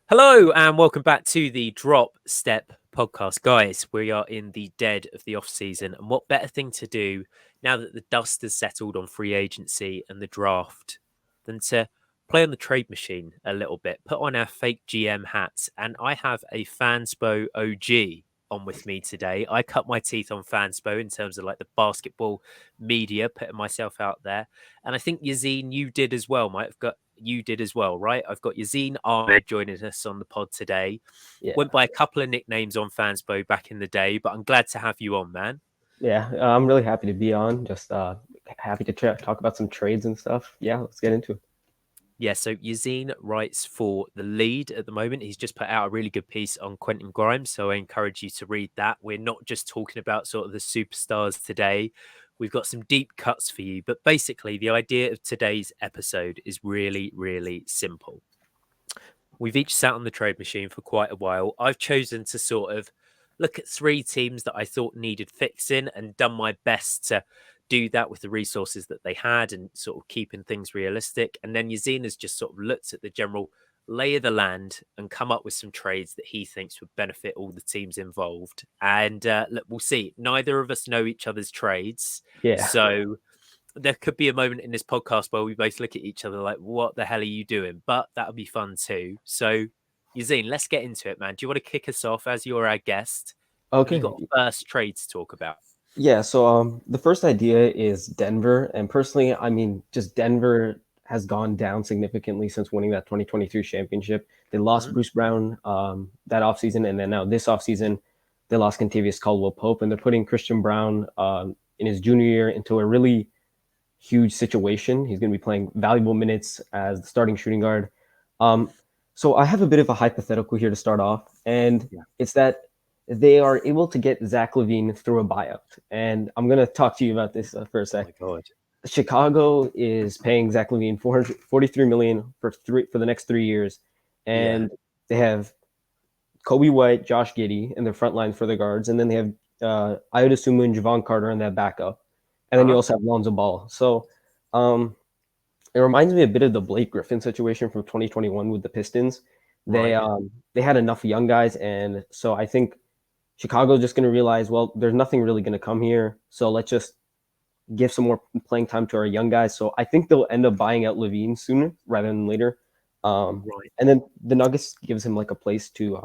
Hello and welcome back to the Drop Step podcast. Guys, we are in the dead of the off season, and what better thing to do now that the dust has settled on free agency and the draft than to play on the trade machine a little bit, put on our fake GM hats, and I have a Fanspo OG on with me today. I cut my teeth on Fanspo in terms of like the basketball media, putting myself out there. And I think Yazin, you did as well, right? I've got Yazin Ahmed joining us on the pod today. Yeah, Went by a couple of nicknames on Fanspo back in the day, but I'm glad to have you on, man. yeah. I'm really happy to be on. Just happy to talk about some trades and stuff. Yeah, let's get into it. Yeah, so Yazin writes for The Lead at the moment. He's just put out a really good piece on Quentin Grimes, so I encourage you to read that. We're not just talking about sort of the superstars today. We've got some deep cuts for you, but basically the idea of today's episode is really, really simple. We've each sat on the trade machine for quite a while. I've chosen to sort of look at three teams that I thought needed fixing and done my best to do that with the resources that they had and sort of keeping things realistic. And then Yazin has just sort of looked at the general lay of the land and come up with some trades that he thinks would benefit all the teams involved. And look, we'll see. Neither of us know each other's trades. Yeah. So there could be a moment in this podcast where we both look at each other like, what the hell are you doing? But that'll be fun too. So, Yazin, let's get into it, man. Do you want to kick us off as you're our guest? Have you got Okay. a first trade to talk about? Yeah. So the first idea is Denver, and personally, I mean, just Denver has gone down significantly since winning that 2023 championship. They lost Mhm. Bruce Brown that offseason, and then now this offseason, they lost Contavious Caldwell Pope, and they're putting Christian Brown in his junior year into a really huge situation. He's going to be playing valuable minutes as the starting shooting guard. Um, so I have a bit of a hypothetical here to start off, and Yeah. it's that they are able to get Zach LaVine through a buyout. And I'm going to talk to you about this for a Oh sec. my god. Chicago is paying Zach LaVine $443 million for the next 3 years, Yeah. and they have Kobe White, Josh Giddey in their front line for the guards, and then they have Ayo Dosunmu and Javon Carter in that backup, and then you Uh-huh. also have Lonzo Ball. So um, it reminds me a bit of the Blake Griffin situation from 2021 with the Pistons. They Right. um, they had enough young guys, and so I think Chicago's just going to realize, well, there's nothing really going to come here, so let's just give some more playing time to our young guys. So I think they'll end up buying out Levine sooner rather than later. Right. And then the Nuggets gives him like a place to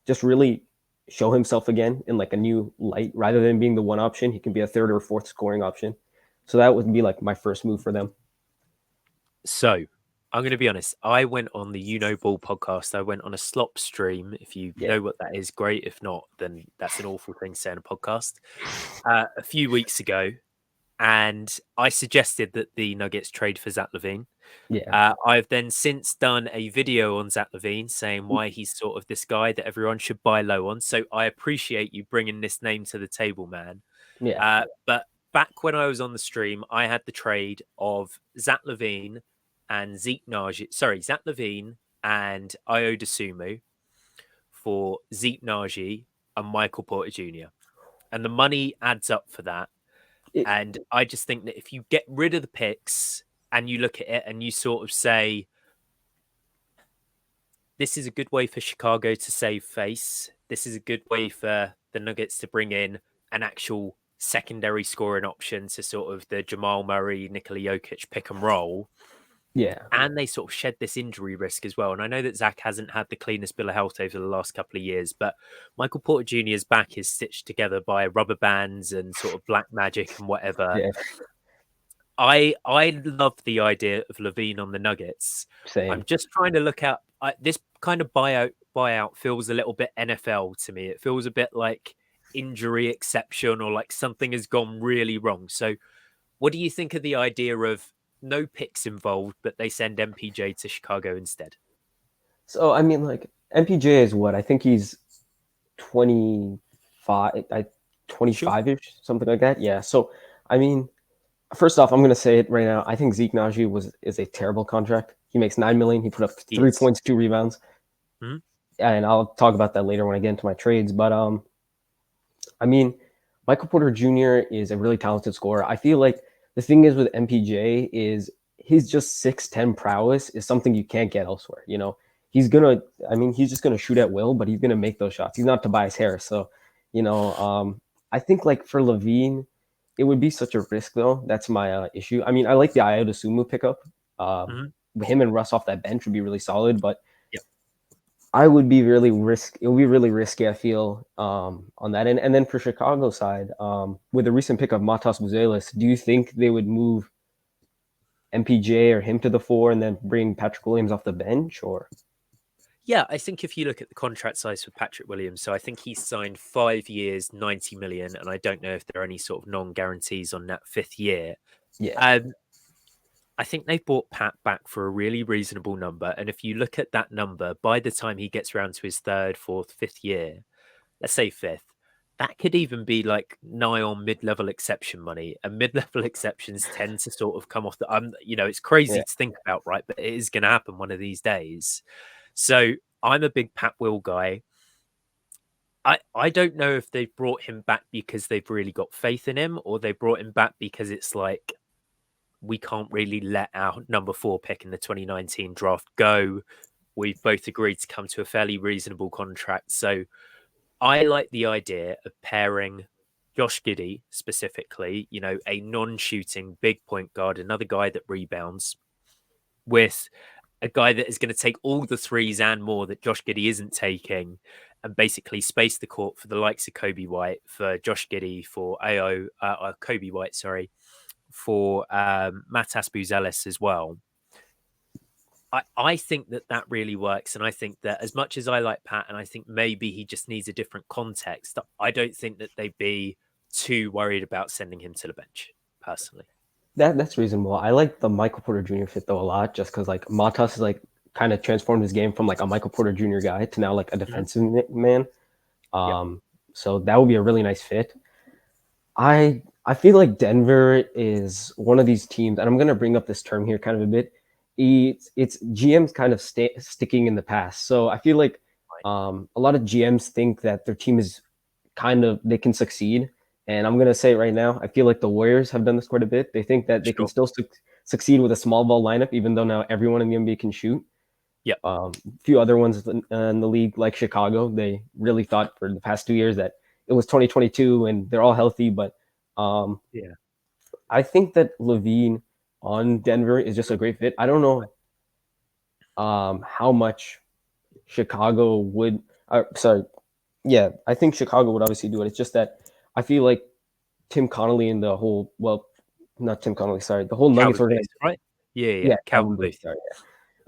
just really show himself again in like a new light rather than being the one option. He can be a third or fourth scoring option. So that would be like my first move for them. So I'm going to be honest. I went on the You Know Ball podcast. I went on a slop stream. If you Yeah. know what that is, great. If not, then that's an awful thing to say in a podcast. A few weeks ago, and I suggested that the Nuggets trade for Zach LaVine. Yeah. I've then since done a video on Zach LaVine saying why he's sort of this guy that everyone should buy low on. So I appreciate you bringing this name to the table, man. Yeah. But back when I was on the stream, I had the trade of Zach LaVine and Zach LaVine and Io DeSumo for Zeke Naji and Michael Porter Jr. And the money adds up for that. It, And I just think that if you get rid of the picks and you look at it and you sort of say, this is a good way for Chicago to save face. This is a good way for the Nuggets to bring in an actual secondary scoring option to sort of the Jamal Murray, Nikola Jokic pick and roll. yeah. And they sort of shed this injury risk as well. And I know that Zach hasn't had the cleanest bill of health over the last couple of years, but Michael Porter Jr.'s back is stitched together by rubber bands and sort of black magic and whatever. Yeah. I love the idea of Levine on the Nuggets. I'm Same. just trying to look at this kind of buyout feels a little bit NFL to me. It feels a bit like injury exception or like something has gone really wrong. So, what do you think of the idea of no picks involved, but they send MPJ to Chicago instead? So I mean, like MPJ is what I think he's 25, Sure. 25 ish, something like that. Yeah. So I mean, first off, I'm gonna say it right now. I think Zeke Naji is a terrible contract. He makes 9 million. He put up He three is. points, 2 rebounds, Mhm. and I'll talk about that later when I get into my trades. But I mean, Michael Porter Jr. is a really talented scorer. I feel like the thing is with MPJ is his just 6'10" prowess is something you can't get elsewhere. You know, he's gonna. I mean, he's just gonna shoot at will, but he's gonna make those shots. He's not Tobias Harris, so I think like for Levine, it would be such a risk though. That's my issue. I mean, I like the Iota Sumu pickup. Mhm. Him and Russ off that bench would be really solid, but Yep. I would be really risk. It would be really risky. I feel on that end. And then for Chicago side, with the recent pick of Matas Buzelis, do you think they would move MPJ or him to the four and then bring Patrick Williams off the bench? Or Yeah, I think if you look at the contract size for Patrick Williams, so I think he's signed 5 years, 90 million, and I don't know if there are any sort of non-guarantees on that fifth year. yeah, Um, I think they bought Pat back for a really reasonable number. And if you look at that number, by the time he gets around to his third, fourth, fifth year, let's say fifth, that could even be like nigh on mid-level exception money. And mid-level exceptions tend to sort of come off the it's yeah, crazy to think about, right? But it is going to happen one of these days. So I'm a big Pat Will guy. I don't know if they've brought him back because they've really got faith in him, or they brought him back because it's like we can't really let our number 4 pick in the 2019 draft go. We've both agreed to come to a fairly reasonable contract. So I like the idea of pairing Josh Giddey specifically, a non-shooting big point guard, another guy that rebounds, with a guy that is going to take all the threes and more that Josh Giddey isn't taking, and basically space the court for the likes of Kobe White, for Josh Giddey, for Kobe White, sorry, for Matas Buzelis as well. I think that really works. And I think that as much as I like Pat, and I think maybe he just needs a different context, I don't think that they'd be too worried about sending him to the bench, personally. that's reasonable. I like the Michael Porter Jr. fit though a lot, just because like Matas is like kind of transformed his game from like a Michael Porter Jr. guy to now like a Mhm. defensive man. Yep. So that would be a really nice fit. I feel like Denver is one of these teams, and I'm going to bring up this term here kind of a bit. It's GMs kind of sticking in the past. So I feel like Right. a lot of GMs think that their team is kind of they can succeed, and I'm going to say it right now. I feel like the Warriors have done this quite a bit. They think that they can Sure. still succeed with a small ball lineup, even though now everyone in the NBA can shoot. Yep. A few other ones in the league, like Chicago, they really thought for the past 2 years that it was 2022 and they're all healthy. But Yeah. I think that Levine on Denver is just a great fit. I don't know how much Chicago would. Sorry, yeah, I think Chicago would obviously do it. It's just that I feel like Tim Connolly and the whole not Tim Connolly, sorry, the whole Nuggets Calvin Booth, organization. right? Yeah. Yeah, Yeah. Calvin Calvin Booth. Booth. Sorry.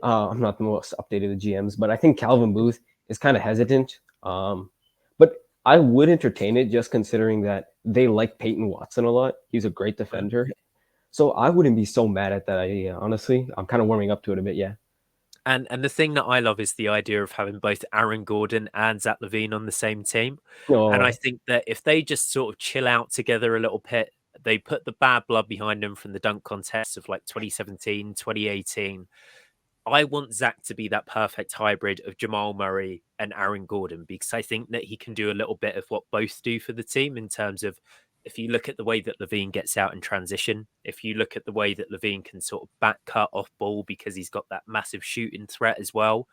I'm not the most updated of GMs, but I think Calvin Booth is kind of hesitant. But I would entertain it just considering that they like Peyton Watson a lot. He's a great Mhm. defender. So I wouldn't be so mad at that idea, honestly. I'm kind of warming up to it a bit, yeah. And the thing that I love is the idea of having both Aaron Gordon and Zach LaVine on the same team. And I No, think that if they just sort of chill out together a little bit, they put the bad blood behind them from the dunk contests of like 2017, 2018. I want Zach to be that perfect hybrid of Jamal Murray and Aaron Gordon, because I think that he can do a little bit of what both do for the team in terms of, if you look at the way that Levine gets out in transition, if you look at the way that Levine can sort of back cut off ball because he's got that massive shooting threat as well.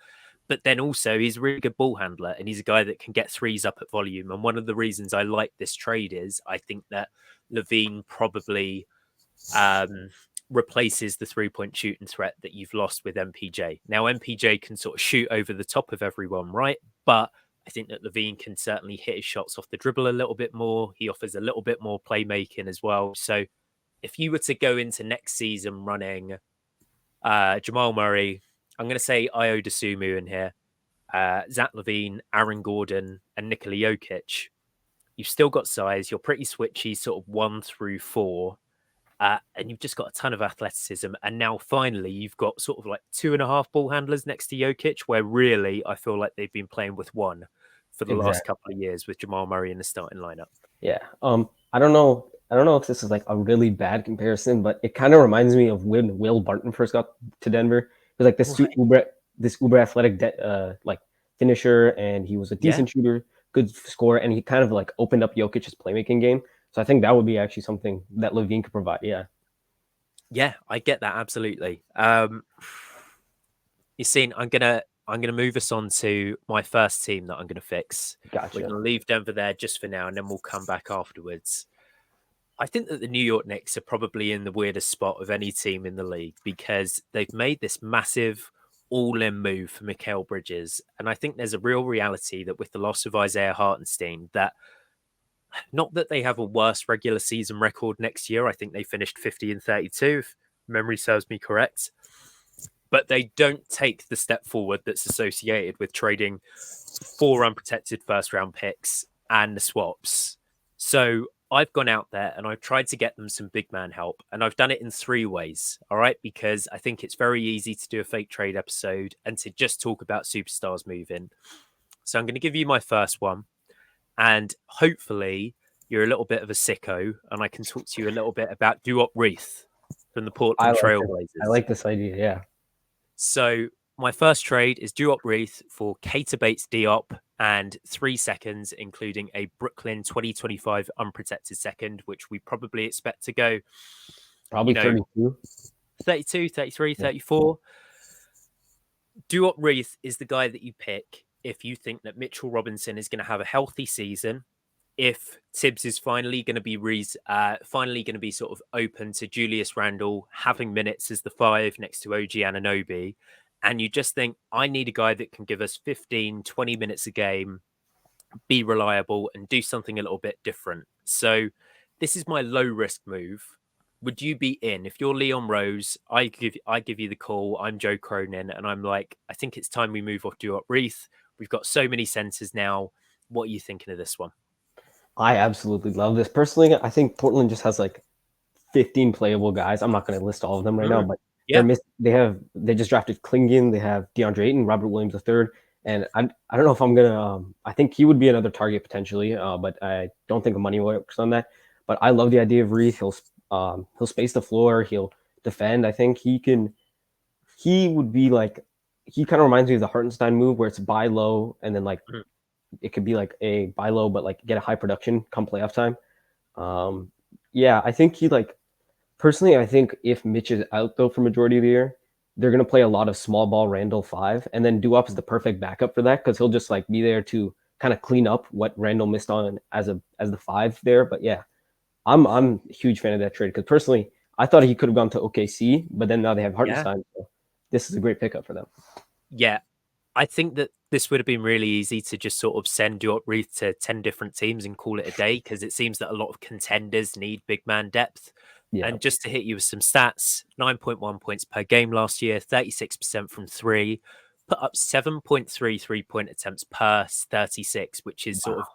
But then also he's a really good ball handler, and he's a guy that can get threes up at volume. And one of the reasons I like this trade is I think that Levine probably um, replaces the 3-point shooting threat that you've lost with MPJ. Now, MPJ can sort of shoot over the top of everyone, right? But I think that Levine can certainly hit his shots off the dribble a little bit more. He offers a little bit more playmaking as well. So if you were to go into next season running Jamal Murray, I'm going to say Io DeSumo in here, Zach LaVine, Aaron Gordon, and Nikola Jokic, you've still got size. You're pretty switchy, sort of 1 through 4. And you've just got a ton of athleticism. And now finally, you've got sort of like 2.5 ball handlers next to Jokic, where really I feel like they've been playing with one for the last exactly. couple of years with Jamal Murray in the starting lineup. Yeah. I don't know. I don't know if this is like a really bad comparison, but it kind of reminds me of when Will Barton first got to Denver. It was like Right. this uber athletic like finisher, and he was a Yeah. decent shooter, good scorer, and he kind of like opened up Jokic's playmaking game. So I think that would be actually something that Levine could provide. Yeah. Yeah, I get that absolutely. You see, I'm gonna I'm going to move us on to my first team that I'm going to fix. We're Gotcha. going to leave Denver there just for now, and then we'll come back afterwards. I think that the New York Knicks are probably in the weirdest spot of any team in the league because they've made this massive all-in move for Mikal Bridges. And I think there's a real reality that with the loss of Isaiah Hartenstein, that not that they have a worse regular season record next year. I think they finished 50-32, if memory serves me correct. But they don't take the step forward that's associated with trading 4 unprotected first round picks and the swaps. So I've gone out there and I've tried to get them some big man help. And I've done it in 3 ways. All right. Because I think it's very easy to do a fake trade episode and to just talk about superstars moving. So I'm going to give you my first one. And hopefully you're a little bit of a sicko and I can talk to you a little bit about Duop Reith from the I Portland like this. I Trailblazers. like this idea. Yeah. So my first trade is Duop Reith for Keita Bates Diop and 3 seconds, including a Brooklyn 2025 unprotected second, which we probably expect to go, Probably 32. 32, 33, Yeah. 34. Duop Reith is the guy that you pick if you think that Mitchell Robinson is going to have a healthy season, if Tibbs is finally going to be sort of open to Julius Randle having minutes as the 5 next to OG Anunoby, and you just think, I need a guy that can give us 15, 20 minutes a game, be reliable, and do something a little bit different. So this is my low risk move. Would you be in? If you're Leon Rose, I give you the call. I'm Joe Cronin, and I'm like, I think it's time we move off Duop Reith. We've got so many centers now. What are you thinking of this one? I absolutely love this. Personally, I think Portland just has like 15 playable guys. I'm not going to list all of them right now, but Yeah. they just drafted Klingon. They have DeAndre Ayton, Robert Williams III, and I don't know if I'm gonna. I think he would be another target potentially, but I don't think the money works on that. But I love the idea of Reith. He'll space the floor. He'll defend. I think he can. He would be like. He kind of reminds me of the Hartenstein move, where it's buy low and then like Mhm. it could be like a buy low, but like get a high production come playoff time. Yeah, I think he like personally. I think if Mitch is out though for majority of the year, they're gonna play a lot of small ball Randall 5, and then Duop is the perfect backup for that because he'll just like be there to kind of clean up what Randall missed on as the 5 there. But yeah, I'm a huge fan of that trade because personally, I thought he could have gone to OKC, but then now they have Yeah. Hartenstein. So this is a great pickup for them. Yeah. I think that this would have been really easy to just sort of send Duop Reith to 10 different teams and call it a day because it seems that a lot of contenders need big man depth. Yeah, And just to hit you with some stats, 9.1 points per game last year, 36% from 3, put up 7.3 3-point attempts per 36, which is sort wow. of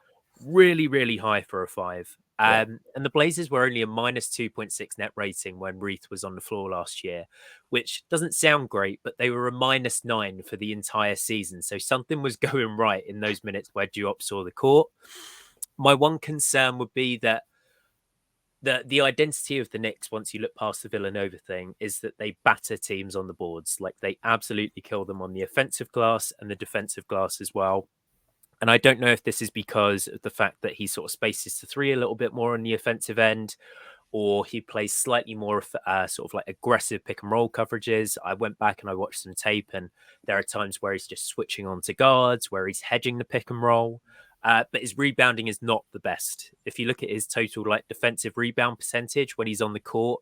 really, really high for a 5. Yeah. And the Blazers were only a minus 2.6 net rating when Reith was on the floor last year, which doesn't sound great, but they were a minus 9 for the entire season. So something was going right in those minutes where Diop saw the court. My one concern would be that the identity of the Knicks, once you look past the Villanova thing, is that they batter teams on the boards. Like they absolutely kill them on the offensive glass and the defensive glass as well. And I don't know if this is because of the fact that he sort of spaces to 3 a little bit more on the offensive end, or he plays slightly more sort of like aggressive pick and roll coverages. I went back and I watched some tape, and there are times where he's just switching on to guards, where he's hedging the pick and roll. But his rebounding is not the best. If you look at his total like defensive rebound percentage when he's on the court,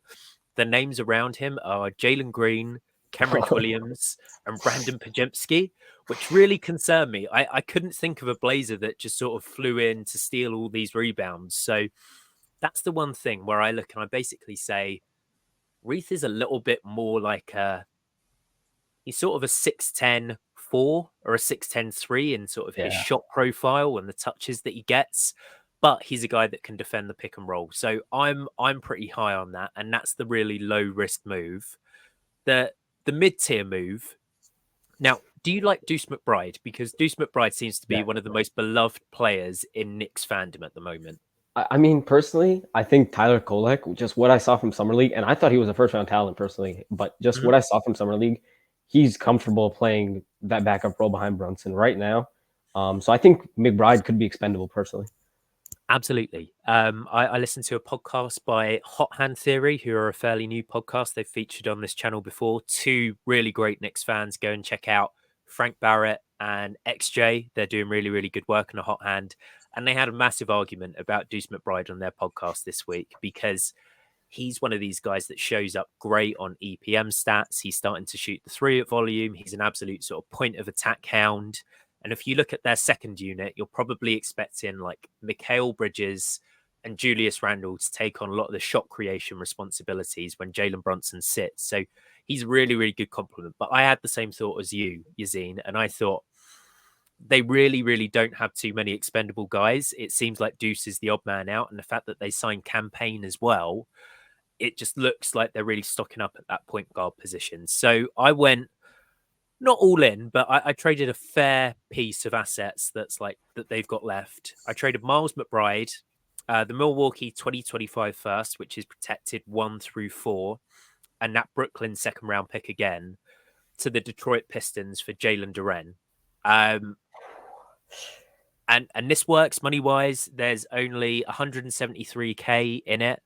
the names around him are Jalen Green, Kenrich Williams, and Brandon Pajemski, which really concerned me. I couldn't think of a Blazer that just sort of flew in to steal all these rebounds. So that's the one thing where I look and I basically say Reith is a little bit more like he's sort of a 6'10" 4 or a 6'10" 3 in sort of his Yeah. shot profile and the touches that he gets. But he's a guy that can defend the pick and roll. So I'm pretty high on that. And that's the really low risk move. The mid-tier move. Now, do you like Deuce McBride? Because Deuce McBride seems to be Yeah. one of the most beloved players in Knicks fandom at the moment. I mean, personally, I think Tyler Kolek, just what I saw from Summer League, and I thought he was a first round talent personally, but just what I saw from Summer League, he's comfortable playing that backup role behind Brunson right now. So I think McBride could be expendable personally. Absolutely. I listened to a podcast by Hot Hand Theory, who are a fairly new podcast. They've featured on this channel before. 2 really great Knicks fans. Go and check out Frank Barrett and XJ. They're doing really, really good work in a hot hand. And they had a massive argument about Deuce McBride on their podcast this week because he's one of these guys that shows up great on EPM stats. He's starting to shoot the three at volume. He's an absolute sort of point of attack hound. And if you look at their second unit, you're probably expecting like Mikal Bridges and Julius Randle to take on a lot of the shot creation responsibilities when Jalen Brunson sits. So he's a really, really good compliment. But I had the same thought as you, Yazin, and I thought they really, really don't have too many expendable guys. It seems like Deuce is the odd man out, and the fact that they signed Campaign as well, it just looks like they're really stocking up at that point guard position. So I went not all in, but I traded a fair piece of assets that's like that they've got left. I traded Miles McBride, the Milwaukee 2025 first, which is protected 1 through 4, and that Brooklyn second round pick again to the Detroit Pistons for Jalen Duren. And this works money wise. There's only 173K in it.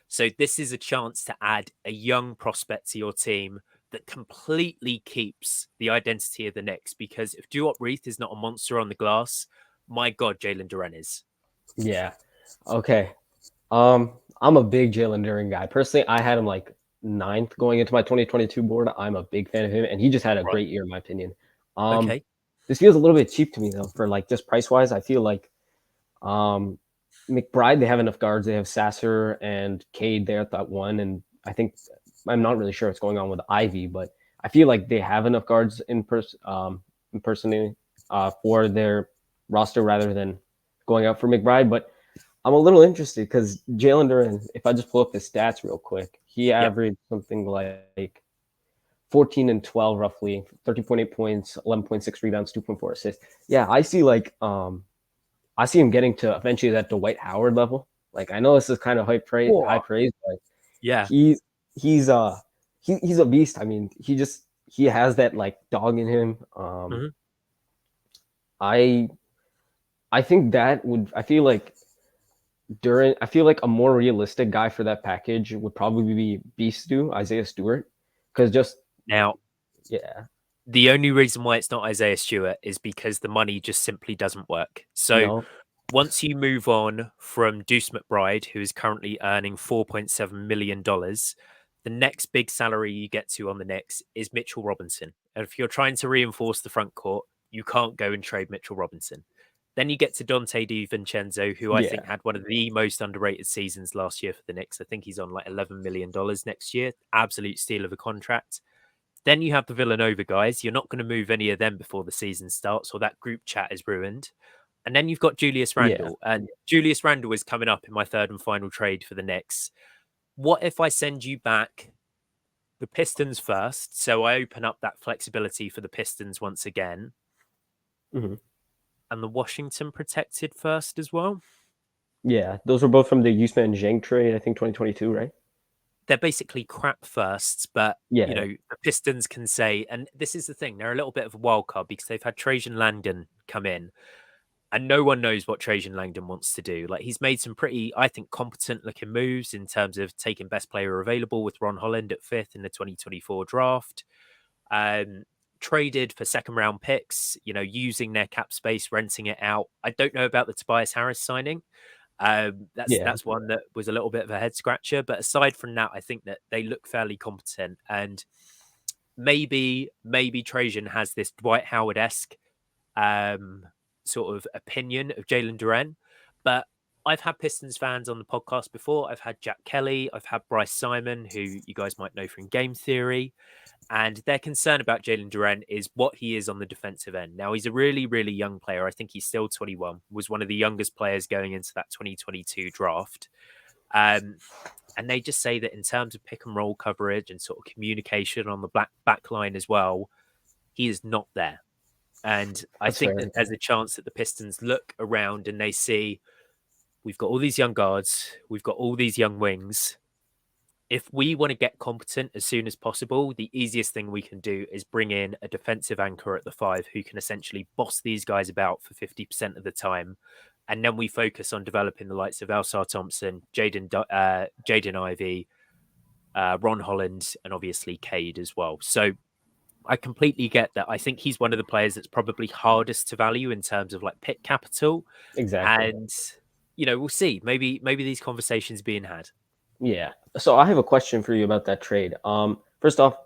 So this is a chance to add a young prospect to your team that completely keeps the identity of the Knicks. Because if Duop Reith is not a monster on the glass, my God, Jalen Duren is. Yeah. Okay. I'm a big Jalen Duren guy. Personally, I had him like 9th going into my 2022 board. I'm a big fan of him, and he just had a Right. great year in my opinion. Okay. This feels a little bit cheap to me though, for like just price wise. I feel like McBride, they have enough guards. They have Sasser and Cade there at that one, and I think I'm not really sure what's going on with Ivy, but I feel like they have enough guards in person for their roster rather than going out for McBride. But I'm a little interested because Jalen Duren, if I just pull up his stats real quick, he averaged something like 14 and 12 roughly, 13.8 points, 11.6 rebounds, 2.4 assists. Yeah, I see I see him getting to eventually that Dwight Howard level. Like I know this is kind of high praise, but Yeah. he's he's a beast. I mean, he has that like dog in him. Mm-hmm. I think that would I feel like a more realistic guy for that package would probably be Isaiah Stewart, because just Now, yeah, the only reason why it's not Isaiah Stewart is because the money just simply doesn't work. So no, once you move on from Deuce McBride, who is currently earning $4.7 million, the next big salary you get to on the Knicks is Mitchell Robinson. And if you're trying to reinforce the front court, you can't go and trade Mitchell Robinson. Then you get to Dante DiVincenzo, who I think yeah, had one of the most underrated seasons last year for the Knicks. I think he's on like $11 million next year. Absolute steal of a contract. Then you have the Villanova guys. You're not going to move any of them before the season starts, or that group chat is ruined. And then you've got Julius yeah, Randle. And Julius Randle is coming up in my third and final trade for the Knicks. What if I send you back the Pistons first? So I open up that flexibility for the Pistons once again. hmm And the Washington protected first as well. yeah. Those were both from the Usman Zhang trade, I think 2022, right? They're basically crap firsts, but you Yeah, know, the Pistons can say, and this is the thing, they're a little bit of a wild card because they've had Trajan Langdon come in. And no one knows what Trajan Langdon wants to do. Like he's made some pretty, I think, competent looking moves in terms of taking best player available with Ron Holland at 5th in the 2024 draft. Traded for second round picks, you know, using their cap space, renting it out. I don't know about the Tobias Harris signing. yeah, That's one that was a little bit of a head scratcher. But aside from that, I think that they look fairly competent. And maybe Trajan has this Dwight Howard esque sort of opinion of Jalen Duren. But I've had Pistons fans on the podcast before. I've had Jack Kelly. I've had Bryce Simon, who you guys might know from Game Theory. And their concern about Jalen Duren is what he is on the defensive end. Now, he's a really, really young player. I think he's still 21, was one of the youngest players going into that 2022 draft. And they just say that in terms of pick and roll coverage and sort of communication on the back line as well, he is not there. And I that's think fair. that there's a chance that the Pistons look around and they see we've got all these young guards, we've got all these young wings. If we want to get competent as soon as possible, the easiest thing we can do is bring in a defensive anchor at the 5 who can essentially boss these guys about for 50% of the time. And then we focus on developing the likes of Alsar Thompson, Jaden Ivey, Ron Holland, and obviously Cade as well. So I completely get that. I think he's one of the players that's probably hardest to value in terms of like pick capital. Exactly. And, you know, we'll see. Maybe these conversations being had. Yeah. So I have a question for you about that trade. First off,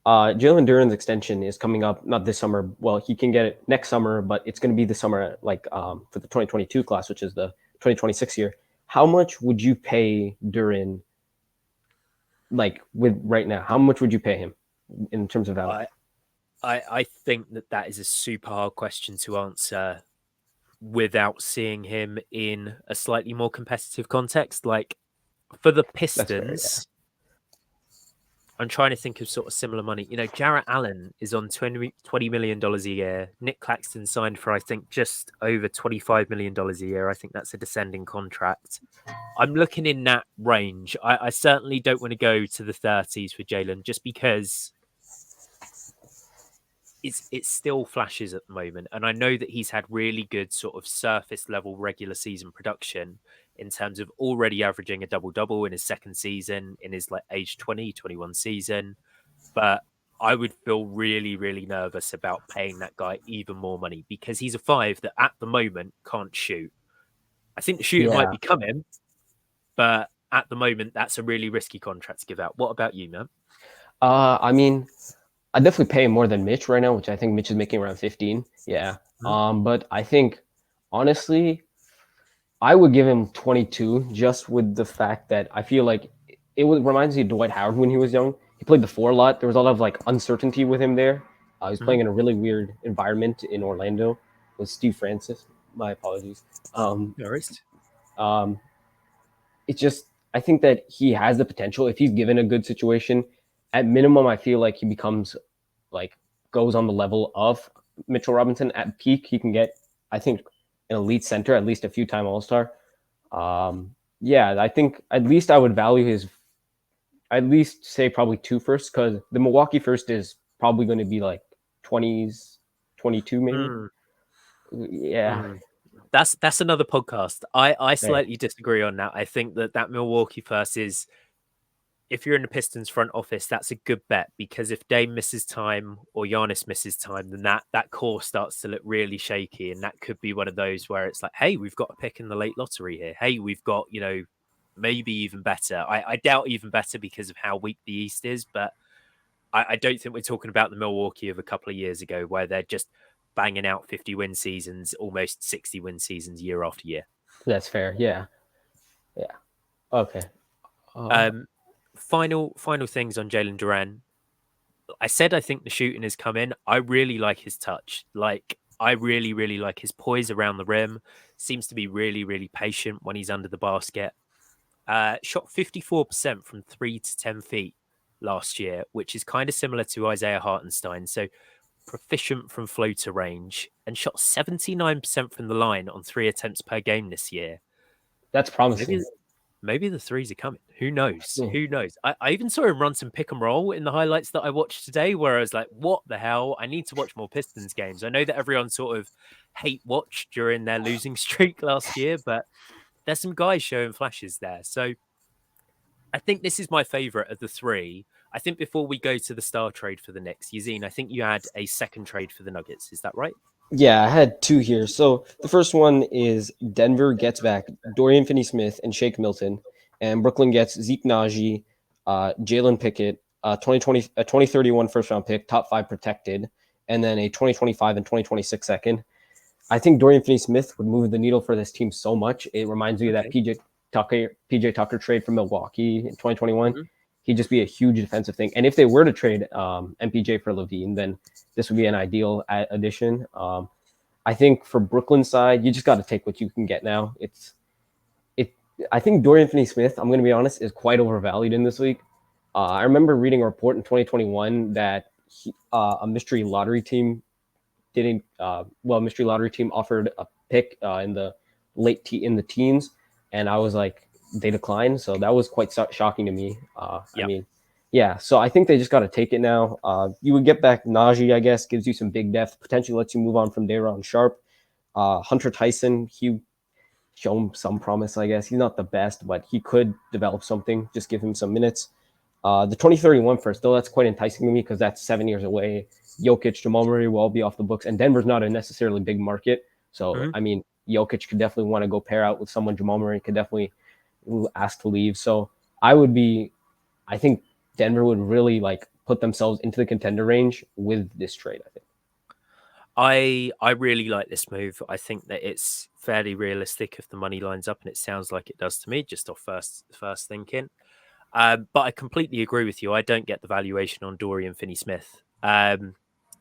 Jalen Duren's extension is coming up not this summer. Well, he can get it next summer, but it's going to be the summer, like for the 2022 class, which is the 2026 year. How much would you pay Duren? Like with right now, how much would you pay him in terms of value? I I think that that is a super hard question to answer without seeing him in a slightly more competitive context. Like for the That's fair. Yeah. Pistons, I'm trying to think of sort of similar money. You know, Jarrett Allen is on $20 million a year. Nick Claxton signed for, I think, just over $25 million a year. I think that's a descending contract. I'm looking in that range. I certainly don't want to go to the 30s for Jalen just because it's still flashes at the moment. And I know that he's had really good sort of surface level regular season production in terms of already averaging a double double in his second season, in his like age 20, 21 season. But I would feel really, really nervous about paying that guy even more money because he's a five that at the moment can't shoot. I think the shooting might Yeah. be coming, but at the moment, that's a really risky contract to give out. What about you, man? I mean, I definitely pay him more than Mitch right now, which I think Mitch is making around 15. Yeah. Mhm. But I think honestly, I would give him 22 just with the fact that I feel like reminds me of Dwight Howard when he was young. He played the four a lot. There was a lot of like uncertainty with him there. He was Mhm. playing in a really weird environment in Orlando with Steve Francis. My apologies. Um, No worries. um, it's just I think that he has the potential if he's given a good situation. At minimum, I feel like he becomes like goes on the level of Mitchell Robinson at peak. He can get, I think, an elite center, at least a few time All Star. Yeah, I think at least I would value his. At least say probably two firsts because the Milwaukee first is probably going to be like 20s, 22 maybe. Mm, Yeah, mm. That's another podcast. I fair. slightly disagree on that. I think that that Milwaukee first is if you're in the Pistons front office, that's a good bet because if Dame misses time or Giannis misses time, then that core starts to look really shaky, and that could be one of those where it's like, hey, we've got a pick in the late lottery here. Hey, we've got maybe even better. I doubt even better because of how weak the East is, but I don't think we're talking about the Milwaukee of a couple of years ago where they're just banging out 50 win seasons, almost 60 win seasons year after year. That's fair. Yeah, yeah. Okay. Uh, Um, final things on Jalen Duran. I said I think the shooting has come in. I really like his touch. Like I really, really like his poise around the rim. Seems to be really, really patient when he's under the basket. Shot 54% from 3 to 10 feet last year, which is kind of similar to Isaiah Hartenstein. So proficient from floater range and shot 79% from the line on 3 attempts per game this year. that's Maybe promising. maybe the threes are coming. Who knows? Yeah. Who knows? I even saw him run some pick and roll in the highlights that I watched today, where I was like, what the hell? I need to watch more Pistons games. I know that everyone sort of hate watched during their losing streak last year, but there's some guys showing flashes there. So I think this is my favorite of the three. I think before we go to the star trade for the Knicks, Yazin, I think you had a second trade for the Nuggets. Is that right? Yeah, I had two here. So the first one is Denver gets back Dorian Finney-Smith and Shake Milton, and Brooklyn gets Zeke Naji, Jalen Pickett, 2020, a 2031 first round pick, top five protected, and then a 2025 and 2026 second. I think Dorian Finney-Smith would move the needle for this team so much. It reminds me of that Okay. PJ Tucker trade from Milwaukee in 2021. Mm-hmm. He'd just be a huge defensive thing. And if they were to trade MPJ for Levine, then this would be an ideal addition. I think for Brooklyn side, you just got to take what you can get now. It. I think Dorian Finney-Smith, I'm going to be honest, is quite overvalued in this league. I remember reading a report in 2021 that a mystery lottery team didn't. Mystery lottery team offered a pick in the in the teens, and I was like, they declined. So that was quite shocking to me. I Yeah. mean, yeah. So I think they just got to take it now. You would get back Najee, I guess, gives you some big depth, potentially lets you move on from Dayron Sharp. Hunter Tyson, he shown some promise, I guess. He's not the best, but he could develop something. Just give him some minutes. The 2031 first, though, that's quite enticing to me because that's 7 years away. Jokic, Jamal Murray will all be off the books, and Denver's not a necessarily big market. So, Mhm. I mean, Jokic could definitely want to go pair out with someone. Jamal Murray could definitely ask to leave. So, I would be, I think Denver would really like put themselves into the contender range with this trade. I think. I really like this move. I think that it's fairly realistic if the money lines up, and it sounds like it does to me, just off first thinking. But I completely agree with you. I don't get the valuation on Dorian Finney-Smith.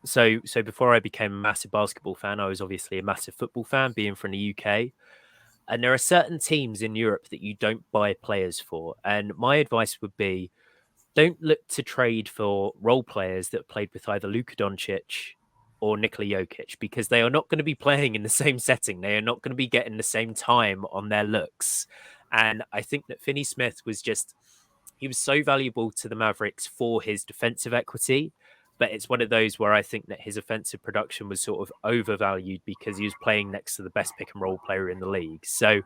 So before I became a massive basketball fan, I was obviously a massive football fan, being from the UK. And there are certain teams in Europe that you don't buy players for. And my advice would be, don't look to trade for role players that played with either Luka Doncic or Nikola Jokic, because they are not going to be playing in the same setting. They are not going to be getting the same time on their looks. And I think that Finney Smith was just, he was so valuable to the Mavericks for his defensive equity. But it's one of those where I think that his offensive production was sort of overvalued because he was playing next to the best pick and roll player in the league. So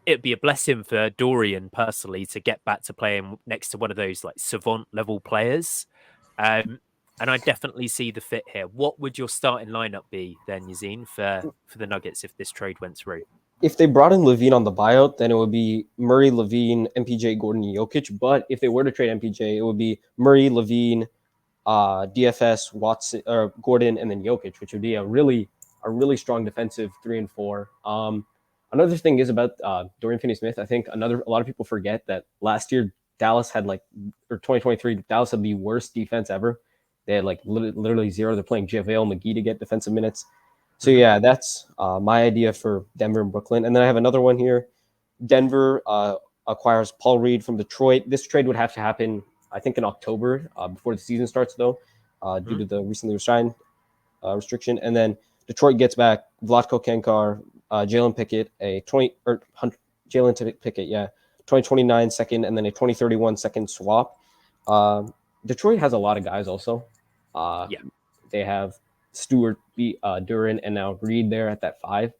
it'd be a blessing for Dorian personally to get back to playing next to one of those like savant level players. Um, and I definitely see the fit here. What would your starting lineup be then, Yazin, for the Nuggets if this trade went through? If they brought in Levine on the buyout, then it would be Murray, Levine, MPJ, Gordon, and Jokic. But if they were to trade MPJ, it would be Murray, Levine, DFS, Watson, or Gordon, and then Jokic, which would be a really strong defensive 3 and 4. Another thing is about Dorian Finney-Smith. I think a lot of people forget that last year Dallas had or 2023 Dallas had the worst defense ever. They had like literally zero. They're playing JaVale McGee to get defensive minutes. So Hmm. yeah, that's my idea for Denver and Brooklyn. And then I have another one here. Denver acquires Paul Reed from Detroit. This trade would have to happen, I think, in October before the season starts, though, due Hmm. to the recently signed restriction. And then Detroit gets back Vlatko Kankar, Jalen Pickett, a 20 or Jalen Pickett, yeah, 2029 second, and then a 2031 second swap. Detroit has a lot of guys also. Uh, Yeah. they have Stewart, Duran, and now Reed there at that 5.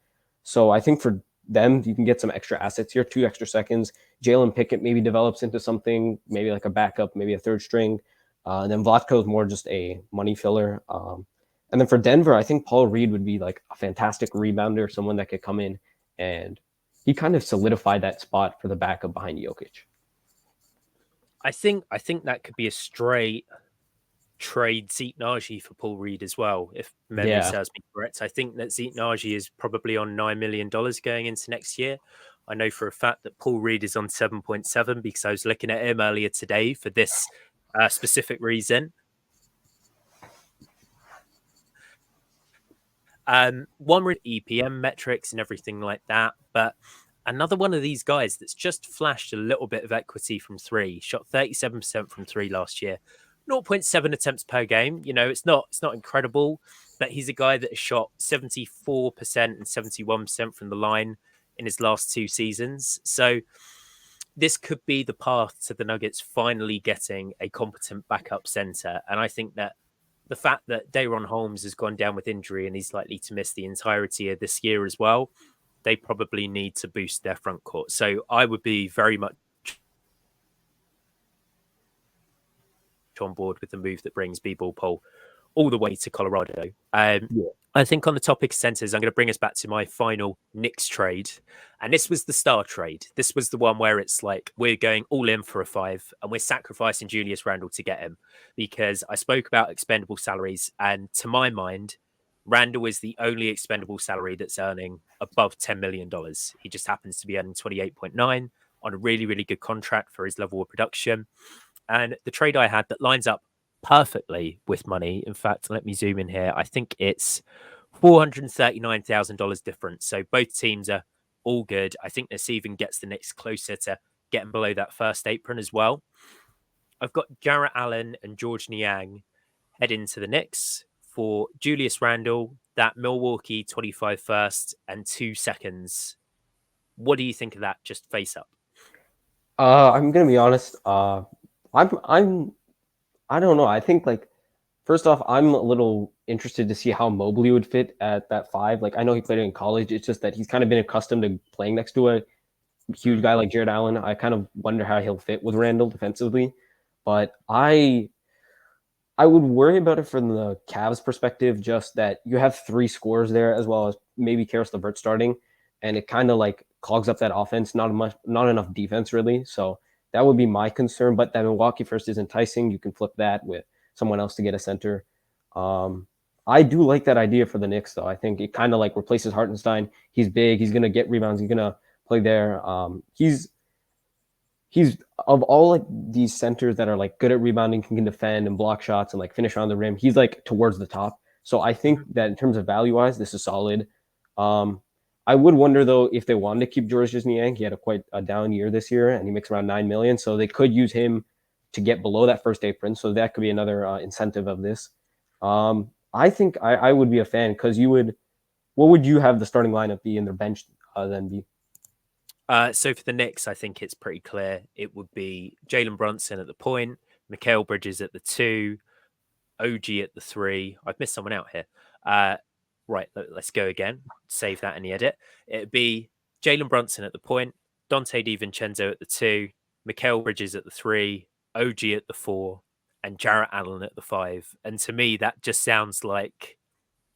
So I think for them, you can get some extra assets here, 2 extra seconds. Jalen Pickett maybe develops into something, maybe like a backup, maybe a third string. And then Vlatko is more just a money filler. And then for Denver, I think Paul Reed would be like a fantastic rebounder, someone that could come in and he kind of solidified that spot for the backup behind Jokic. I think that could be a straight trade Zeke Naji for Paul Reed as well, if memory Yeah. serves me correct. I think that Zeke Naji is probably on $9 million going into next year. I know for a fact that Paul Reed is on 7.7 because I was looking at him earlier today for this specific reason. One with EPM metrics and everything like that, but another one of these guys that's just flashed a little bit of equity from three, shot 37% from three last year, 0.7 attempts per game. You know, it's not incredible, but he's a guy that has shot 74% and 71% from the line in his last 2 seasons. So this could be the path to the Nuggets finally getting a competent backup center. And I think that the fact that Dayron Holmes has gone down with injury and he's likely to miss the entirety of this year as well, they probably need to boost their front court. So I would be very much on board with the move that brings B-Ball Pole all the way to Colorado. Yeah. I think on the topic of centers, I'm going to bring us back to my final Knicks trade. And this was the star trade. This was the one where it's like we're going all in for a 5 and we're sacrificing Julius Randle to get him because I spoke about expendable salaries. And to my mind, Randle is the only expendable salary that's earning above $10 million. He just happens to be earning 28.9 on a really, really good contract for his level of production. And the trade I had that lines up perfectly with money. In fact, let me zoom in here. I think it's $439,000 difference. So both teams are all good. I think this even gets the Knicks closer to getting below that first apron as well. I've got Jarrett Allen and George Niang head into the Knicks for Julius Randle, that Milwaukee 25 first and 2 seconds. What do you think of that? Just face up. I'm gonna be honest. I'm I don't know. I think like first off, I'm a little interested to see how Mobley would fit at that 5. Like I know he played it in college. It's just that he's kind of been accustomed to playing next to a huge Mm. guy like Jared Allen. I kind of wonder how he'll fit with Randall defensively. But I would worry about it from the Cavs perspective, just that you have three scorers there as well as maybe Karis LeVert starting, and it kind of like clogs up that offense. Not enough defense really. So that would be my concern. But that Milwaukee first is enticing. You can flip that with someone else to get a center. I do like that idea for the Knicks though. I think it kind of like replaces Hartenstein. He's big. He's gonna get rebounds. He's gonna play there. He's of all like these centers that are like good at rebounding, can defend and block shots and like finish on the rim. He's like towards the top. So I think Mhm. that in terms of value wise, this is solid. Um, I would wonder though if they wanted to keep George Niang. He had quite a down year this year, and he makes around 9 million. So they could use him to get below that first apron. So that could be another incentive of this. I think I would be a fan because you would. What would you have the starting lineup be in their bench then be? So for the Knicks, I think it's pretty clear. It would be Jalen Brunson at the point, Mikal Bridges at the two, OG at the three. I've missed someone out here. Right, let's go again. Save that in the edit. It'd be Jalen Brunson at the point, Dante DiVincenzo at the two, Mikal Bridges at the three, OG at the four, and Jarrett Allen at the five. And to me, that just sounds like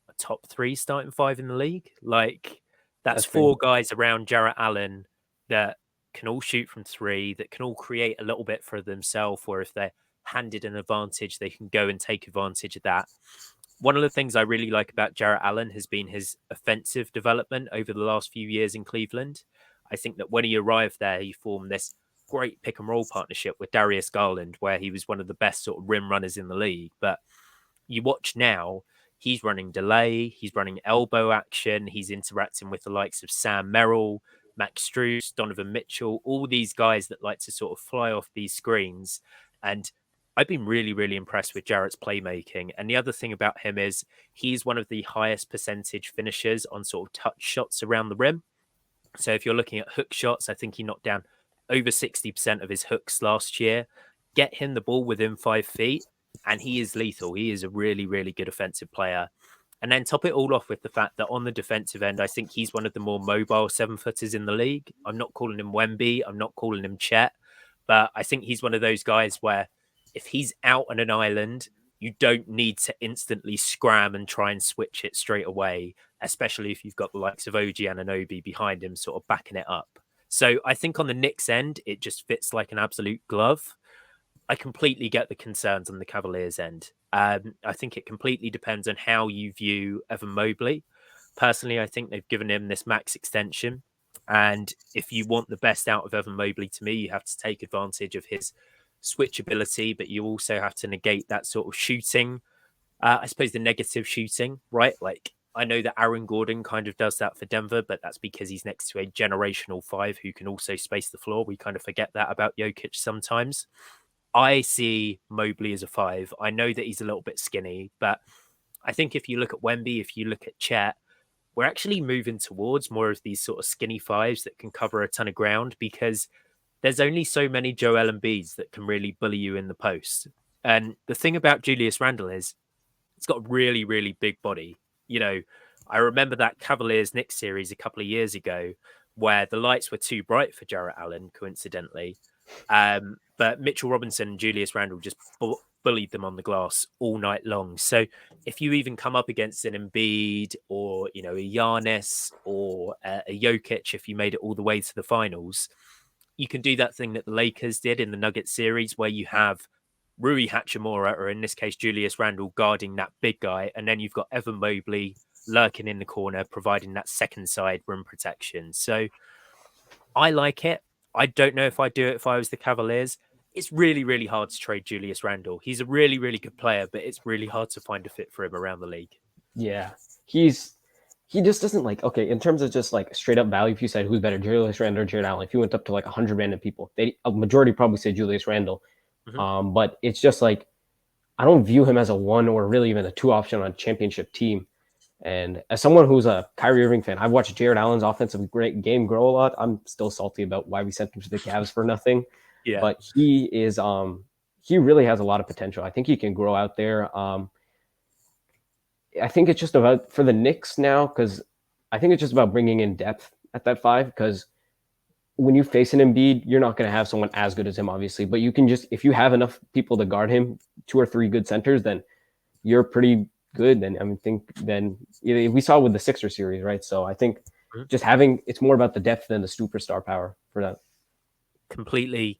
a top three starting five in the league. Like that's That's pretty four guys around Jarrett Allen that can all shoot from three, that can all create a little bit for themselves, or if they're handed an advantage, they can go and take advantage of that. One of the things I really like about Jarrett Allen has been his offensive development over the last few years in Cleveland. I think that when he arrived there, he formed this great pick and roll partnership with Darius Garland, where he was one of the best sort of rim runners in the league. But you watch now, he's running delay, he's running elbow action, he's interacting with the likes of Sam Merrill, Max Strus, Donovan Mitchell, all these guys that like to sort of fly off these screens. And I've been really, really impressed with Jarrett's playmaking. And the other thing about him is he's one of the highest percentage finishers on sort of touch shots around the rim. So if you're looking at hook shots, I think he knocked down over 60% of his hooks last year. Get him the ball within 5 feet, and he is lethal. He is a really, really good offensive player. And then top it all off with the fact that on the defensive end, I think he's one of the more mobile 7-footers in the league. I'm not calling him Wemby. I'm not calling him Chet, but I think he's one of those guys where if he's out on an island, you don't need to instantly scram and try and switch it straight away, especially if you've got the likes of OG Anunoby behind him, sort of backing it up. So I think on the Knicks end, it just fits like an absolute glove. I completely get the concerns on the Cavaliers end. I think it completely depends on how you view Evan Mobley. Personally, I think they've given him this max extension. And if you want the best out of Evan Mobley, to me, you have to take advantage of his switchability, but you also have to negate that sort of shooting. I suppose the negative shooting, right? Like I know that Aaron Gordon kind of does that for Denver, but that's because he's next to a generational five who can also space the floor. We kind of forget that about Jokic sometimes. I see Mobley as a five. I know that he's a little bit skinny, but I think if you look at Wemby, if you look at Chet, we're actually moving towards more of these sort of skinny fives that can cover a ton of ground because there's only so many Joel Embiids that can really bully you in the post. And the thing about Julius Randle is he's got a really, really big body. You know, I remember that Cavaliers Knicks series a couple of years ago where the lights were too bright for Jarrett Allen, coincidentally. But Mitchell Robinson and Julius Randle just bullied them on the glass all night long. So if you even come up against an Embiid or, you know, a Giannis or a Jokic, if you made it all the way to the finals, you can do that thing that the Lakers did in the Nuggets series where you have Rui Hachimura, or in this case, Julius Randle, guarding that big guy. And then you've got Evan Mobley lurking in the corner, providing that second side rim protection. So I like it. I don't know if I'd do it if I was the Cavaliers. It's really, really hard to trade Julius Randle. He's a really, really good player, but it's really hard to find a fit for him around the league. Yeah, he just doesn't like okay in terms of just like straight up value. If you said who's better, Julius Randle or Jared Allen, if you went up to like 100 random people, they a majority probably say Julius Randle. Mhm. But it's just like I don't view him as a one or really even a two option on a championship team. And as someone who's a Kyrie Irving fan, I've watched Jared Allen's offensive great game grow a lot. I'm still salty about why we sent him to the Cavs for nothing, Yeah. but he really has a lot of potential. I think he can grow out there. I think it's just about for the Knicks now because I think it's just about bringing in depth at that five because when you face an Embiid, you're not going to have someone as good as him, obviously. But you can just, if you have enough people to guard him, 2 or 3 good centers, then you're pretty good. Then I mean, think then we saw with the Sixer series, right? So I think Mhm. just having it's more about the depth than the superstar power for that. Completely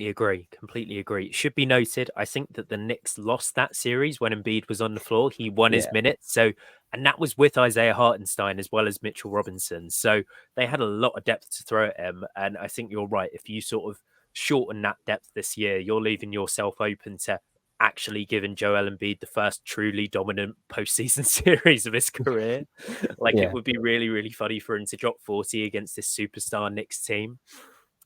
agree. Completely agree. It should be noted, I think that the Knicks lost that series when Embiid was on the floor. He won his Yeah, minutes. So, and that was with Isaiah Hartenstein as well as Mitchell Robinson. So they had a lot of depth to throw at him. And I think you're right. If you sort of shorten that depth this year, you're leaving yourself open to actually giving Joel Embiid the first truly dominant postseason series of his career. Like it yeah. would be really funny for him to drop 40 against this superstar Knicks team.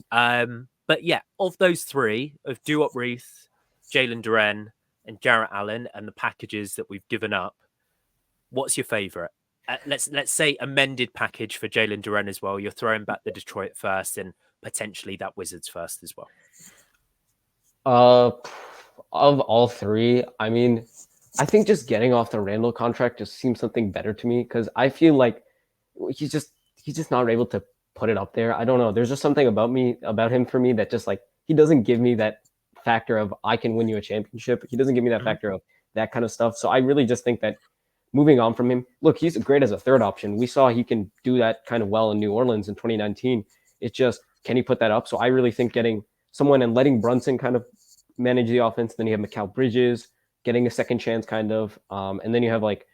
But yeah, of those three, of Duop Reith, Jalen Duren, and Jarrett Allen, and the packages that we've given up, what's your favorite? Let's say amended package for Jalen Duren as well. You're throwing back the Detroit first and potentially that Wizards first as well. Uh, of all three, I mean, I think just getting off the Randall contract just seems something better to me because I feel like he's just not able to put it up there. I don't know. There's just something about him for me that just like he doesn't give me that factor of I can win you a championship. He doesn't give me that Mhm. factor of that kind of stuff. So I really just think that moving on from him, look, he's great as a third option. We saw he can do that kind of well in New Orleans in 2019. It's just can he put that up? So I really think getting someone and letting Brunson kind of manage the offense. Then you have Mikal Bridges getting a second chance, kind of, and then you have like,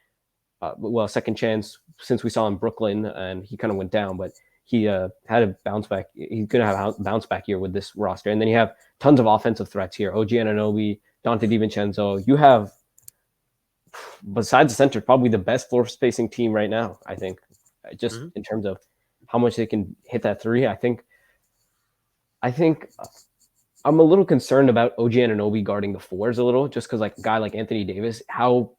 well, a second chance since we saw in Brooklyn, and he kind of went down, but he had a bounce back. He's gonna have a bounce back year with this roster, and then you have tons of offensive threats here: OG Anunoby, Dante DiVincenzo. You have, besides the center, probably the best floor spacing team right now. I think, just Mhm. in terms of how much they can hit that three. I think I'm a little concerned about OG Anunoby guarding the fours a little, just because like a guy like Anthony Davis, how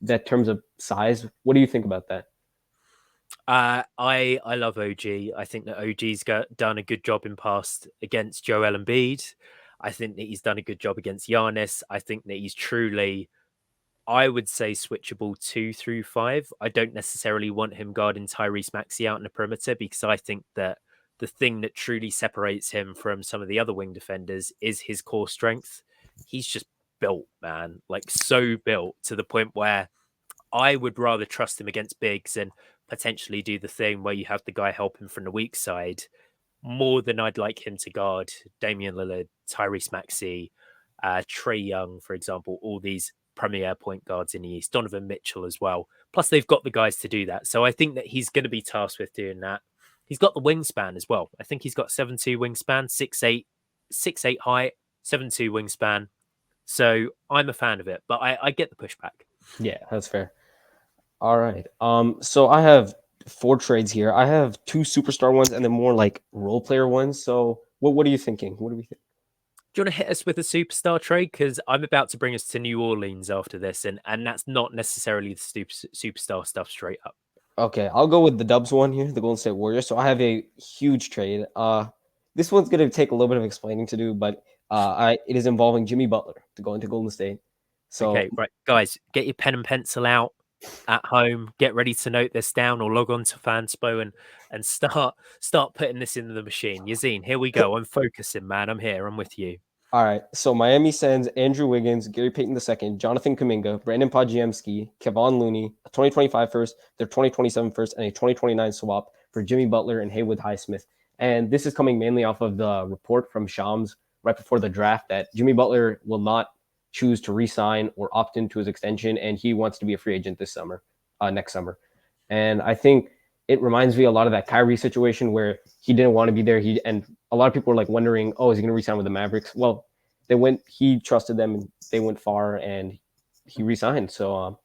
that terms of size. What do you think about that? I love OG. I think that done a good job in past against Joel Embiid. I think that he's done a good job against Giannis. I think that he's truly, I would say, switchable 2 through 5. I don't necessarily want him guarding Tyrese Maxey out in the perimeter because I think that the thing that truly separates him from some of the other wing defenders is his core strength. He's just built, man, like so built to the point where I would rather trust him against bigs and potentially do the thing where you have the guy helping from the weak side more than I'd like him to guard Damian Lillard, Tyrese Maxey, Trey Young, for example, all these premier point guards in the East, Donovan Mitchell as well. Plus, they've got the guys to do that. So I think that he's going to be tasked with doing that. He's got the wingspan as well. I think he's got 7'2" wingspan, 6'8" height, 7'2" wingspan. So I'm a fan of it, but I get the pushback. Yeah, that's fair. All right. So I have 4 trades here. I have 2 superstar ones and then more like role player ones. So what are you thinking? What do we think? Do you want to hit us with a superstar trade? Because I'm about to bring us to New Orleans after this, and that's not necessarily the superstar stuff straight up. Okay, I'll go with the Dubs one here, the Golden State Warriors. So I have a huge trade. This one's gonna take a little bit of explaining to do, but it is involving Jimmy Butler to go into Golden State. So Okay, right, guys, get your pen and pencil out at home. Get ready to note this down, or log on to Fanspo and start putting this into the machine. Yazin, here we go. I'm focusing, man. I'm here. I'm with you. all right, so Miami sends Andrew Wiggins, Gary Payton II, Jonathan Kuminga, Brandon Podjemski, Kevon Looney, a 2025 first, their 2027 first, and a 2029 swap for Jimmy Butler and Haywood Highsmith. And this is coming mainly off of the report from Shams right before the draft that Jimmy Butler will not choose to re-sign or opt into his extension, and he wants to be a free agent this summer, next summer. And I think it reminds me a lot of that Kyrie situation where he didn't want to be there. And a lot of people were like wondering, oh, is he going to resign with the Mavericks? Well, he trusted them and they went far and he resigned. So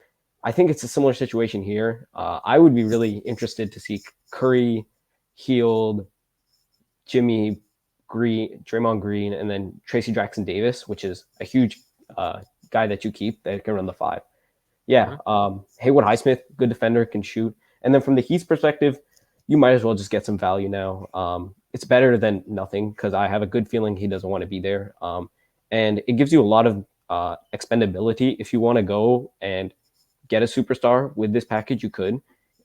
I think it's a similar situation here. I would be really interested to see Curry, Healed, Jimmy, Green, Draymond Green, and then Tracy Jackson Davis, which is a huge guy that you keep that can run the five. Yeah, Mhm. Haywood Highsmith, good defender, can shoot. And then from the Heat's perspective, you might as well just get some value now. It's better than nothing because I have a good feeling he doesn't want to be there. And it gives you a lot of expendability. If you want to go and get a superstar with this package, you could.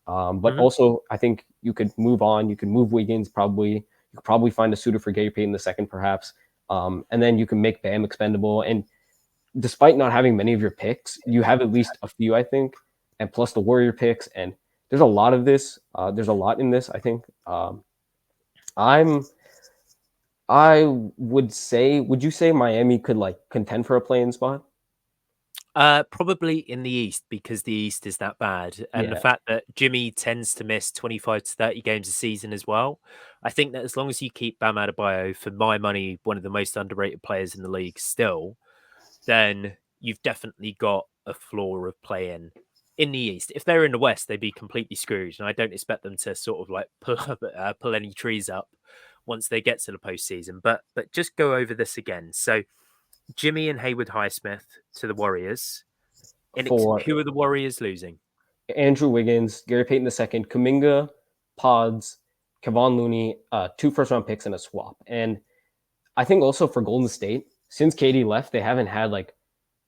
But Mhm. also, I think you could move on. You could move Wiggins probably. You could probably find a suitor for Gary Payton II, perhaps. And then you can make Bam expendable. And despite not having many of your picks, you have at least a few, I think, and plus the Warrior picks. And there's a lot of this. There's a lot in this, I think. I would say, would you say Miami could like contend for a play-in spot? Probably in the East because the East is that bad. And the Yeah, fact that Jimmy tends to miss 25 to 30 games a season as well. I think that as long as you keep Bam Adebayo, for my money, one of the most underrated players in the league still, then you've definitely got a floor of playing in the East. If they're in the West, they'd be completely screwed. And I don't expect them to sort of like pull any trees up once they get to the postseason. But just go over this again. So Jimmy and Hayward Highsmith to the Warriors. for Who are the Warriors losing? Andrew Wiggins, Gary Payton II, Kuminga, Pods, Kevon Looney, 2 first-round picks, and a swap. And I think also for Golden State, since KD left, they haven't had like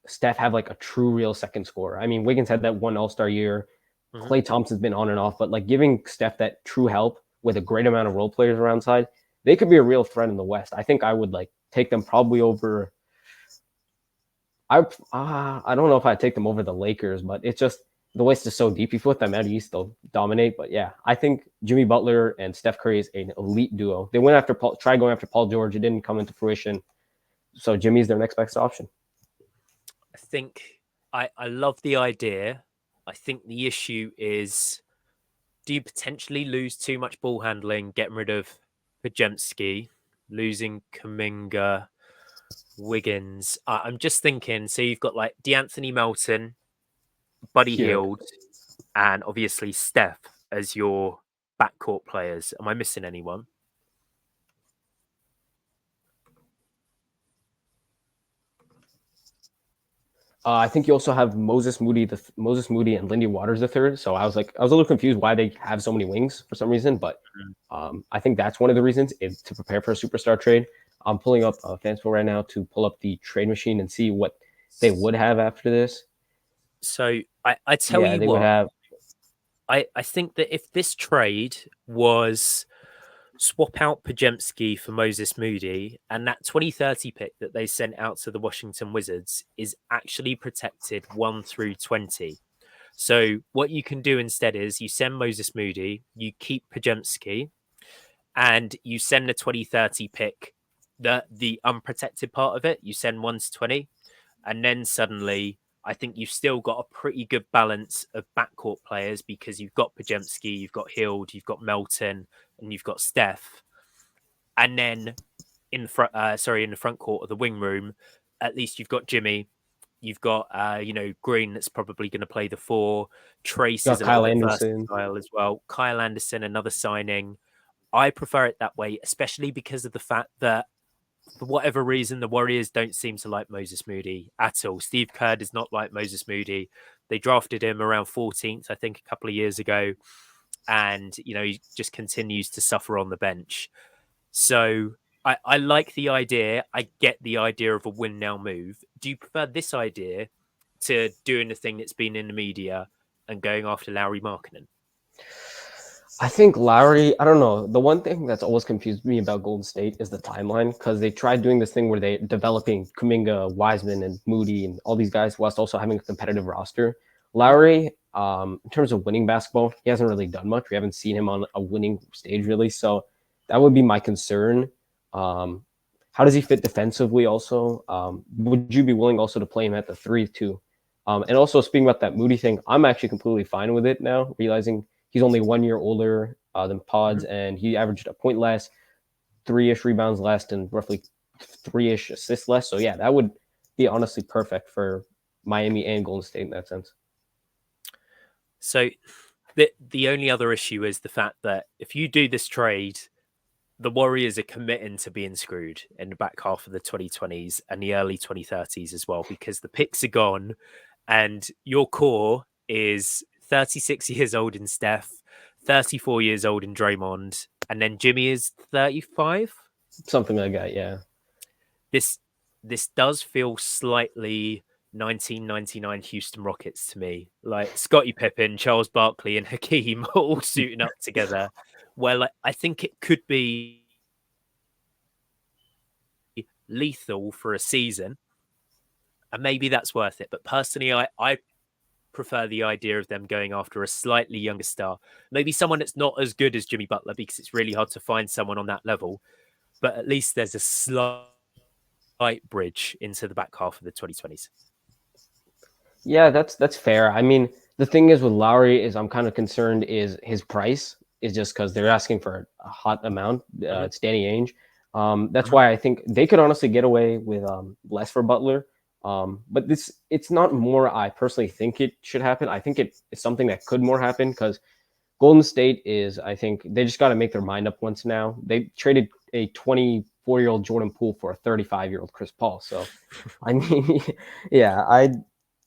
Steph have like a true real second scorer. I mean, Wiggins had that one All-Star year. Mm-hmm. Klay Thompson's been on and off, but like giving Steph that true help with a great amount of role players around side, they could be a real threat in the West. I think I would like take them probably over. I don't know if I'd take them over the Lakers, but it's just the West is so deep. If you put them out East, they'll dominate. But yeah, I think Jimmy Butler and Steph Curry is an elite duo. They went after tried going after Paul George. It didn't come into fruition. So Jimmy's their next best option. I think I love the idea. I think the issue is, do you potentially lose too much ball handling, getting rid of Pajemski, losing Kuminga, Wiggins? I'm just thinking, so you've got like DeAnthony Melton, Buddy Yeah. Hield, and obviously Steph as your backcourt players. Am I missing anyone? I think you also have Moses Moody and Lindy Waters the third. So I was a little confused why they have so many wings for some reason, but I think that's one of the reasons is to prepare for a superstar trade. I'm pulling up Fanspo right now to pull up the trade machine and see what they would have after this. So I tell you They what, would have. I think that if this trade was swap out Pajemski for Moses Moody, and that 2030 pick that they sent out to the Washington Wizards is actually protected 1 through 20. So what you can do instead is you send Moses Moody, you keep Pajemski, and you send the 2030 pick, the unprotected part of it, you send 1 to 20, and then suddenly I think you've still got a pretty good balance of backcourt players because you've got Pajemski, you've got Hield, you've got Melton, and you've got Steph. And then in the front court of the wing room, at least you've got Jimmy. You've got Green that's probably going to play the 4. Trace Got is a little Kyle bit Anderson. versatile as well. Kyle Anderson, another signing. I prefer it that way, especially because of the fact that for whatever reason, the Warriors don't seem to like Moses Moody at all. Steve Kerr does not like Moses Moody. They drafted him around 14th, I think, a couple of years ago. And, he just continues to suffer on the bench. So I like the idea. I get the idea of a win now move. Do you prefer this idea to doing the thing that's been in the media and going after Lauri Markkanen? I think Lowry, I don't know. The one thing that's always confused me about Golden State is the timeline because they tried doing this thing where they developing Kuminga, Wiseman, and Moody and all these guys whilst also having a competitive roster. Lowry, in terms of winning basketball, he hasn't really done much. We haven't seen him on a winning stage really. So that would be my concern. How does he fit defensively also? Would you be willing also to play him at the 3 too? And also speaking about that Moody thing, I'm actually completely fine with it now, realizing he's only 1 year older than Pods, and he averaged a point less, 3-ish rebounds less, and roughly 3-ish assists less. So yeah, that would be honestly perfect for Miami and Golden State in that sense. So the only other issue is the fact that if you do this trade, the Warriors are committing to being screwed in the back half of the 2020s and the early 2030s as well, because the picks are gone and your core is 36 years old in Steph, 34 years old in Draymond, and then Jimmy is 35. Something like that, yeah. This does feel slightly 1999 Houston Rockets to me, like Scottie Pippen, Charles Barkley, and Hakeem all suiting up together. Well, I think it could be lethal for a season, and maybe that's worth it. But personally, I prefer the idea of them going after a slightly younger star, maybe someone that's not as good as Jimmy Butler, because it's really hard to find someone on that level. But at least there's a slight bridge into the back half of the 2020s. Yeah, that's fair. I mean, the thing is with Lowry is I'm kind of concerned is his price is just because they're asking for a hot amount. Mm-hmm. It's Danny Ainge. That's Mm-hmm. why I think they could honestly get away with less for Butler. But it's not more I personally think it should happen. I think it's something that could more happen because Golden State is, I think they just got to make their mind up once now. They traded a 24-year-old Jordan Poole for a 35-year-old Chris Paul. So, I mean, yeah,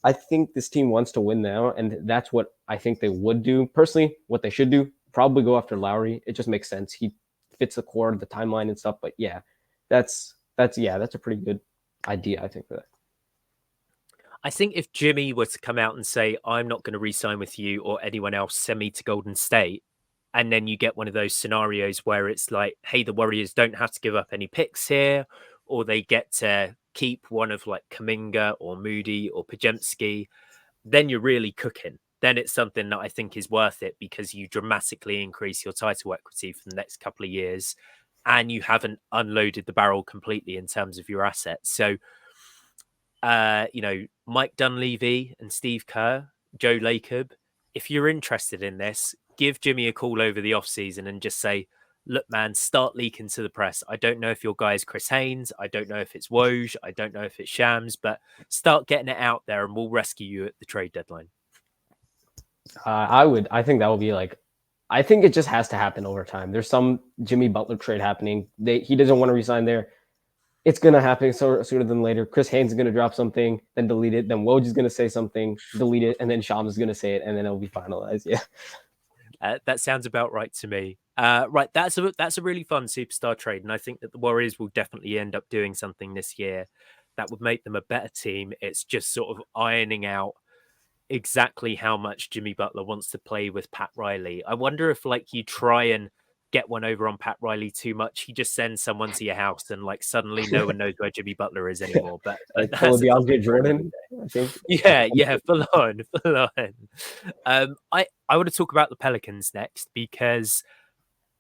I think this team wants to win now, and that's what I think they would do. Personally, what they should do, probably go after Lowry. It just makes sense. He fits the core, the timeline and stuff. But yeah, that's a pretty good idea, I think, for that. I think if Jimmy were to come out and say, I'm not going to re-sign with you or anyone else, send me to Golden State, and then you get one of those scenarios where it's like, hey, the Warriors don't have to give up any picks here, or they get to keep one of like Kuminga or Moody or Pajemski, then you're really cooking. Then it's something that I think is worth it because you dramatically increase your title equity for the next couple of years and you haven't unloaded the barrel completely in terms of your assets. So, Mike Dunleavy and Steve Kerr, Joe Lacob, if you're interested in this, give Jimmy a call over the offseason and just say, look, man, start leaking to the press. I don't know if your guy is Chris Haynes. I don't know if it's Woj. I don't know if it's Shams, but start getting it out there and we'll rescue you at the trade deadline. I think that would be like, I think it just has to happen over time. There's some Jimmy Butler trade happening. He doesn't want to resign there. It's going to happen sooner than later. Chris Haynes is going to drop something, then delete it. Then Woj is going to say something, delete it. And then Shams is going to say it, and then it'll be finalized. Yeah. That sounds about right to me. Right, that's a really fun superstar trade, and I think that the Warriors will definitely end up doing something this year that would make them a better team. It's just sort of ironing out exactly how much Jimmy Butler wants to play with Pat Riley. I wonder if like you try and get one over on Pat Riley too much, he just sends someone to your house and like suddenly no one knows where Jimmy Butler is anymore. But Like that's a DeAndre topic for another Jordan, day. I think. Yeah, full on, full on. I want to talk about the Pelicans next because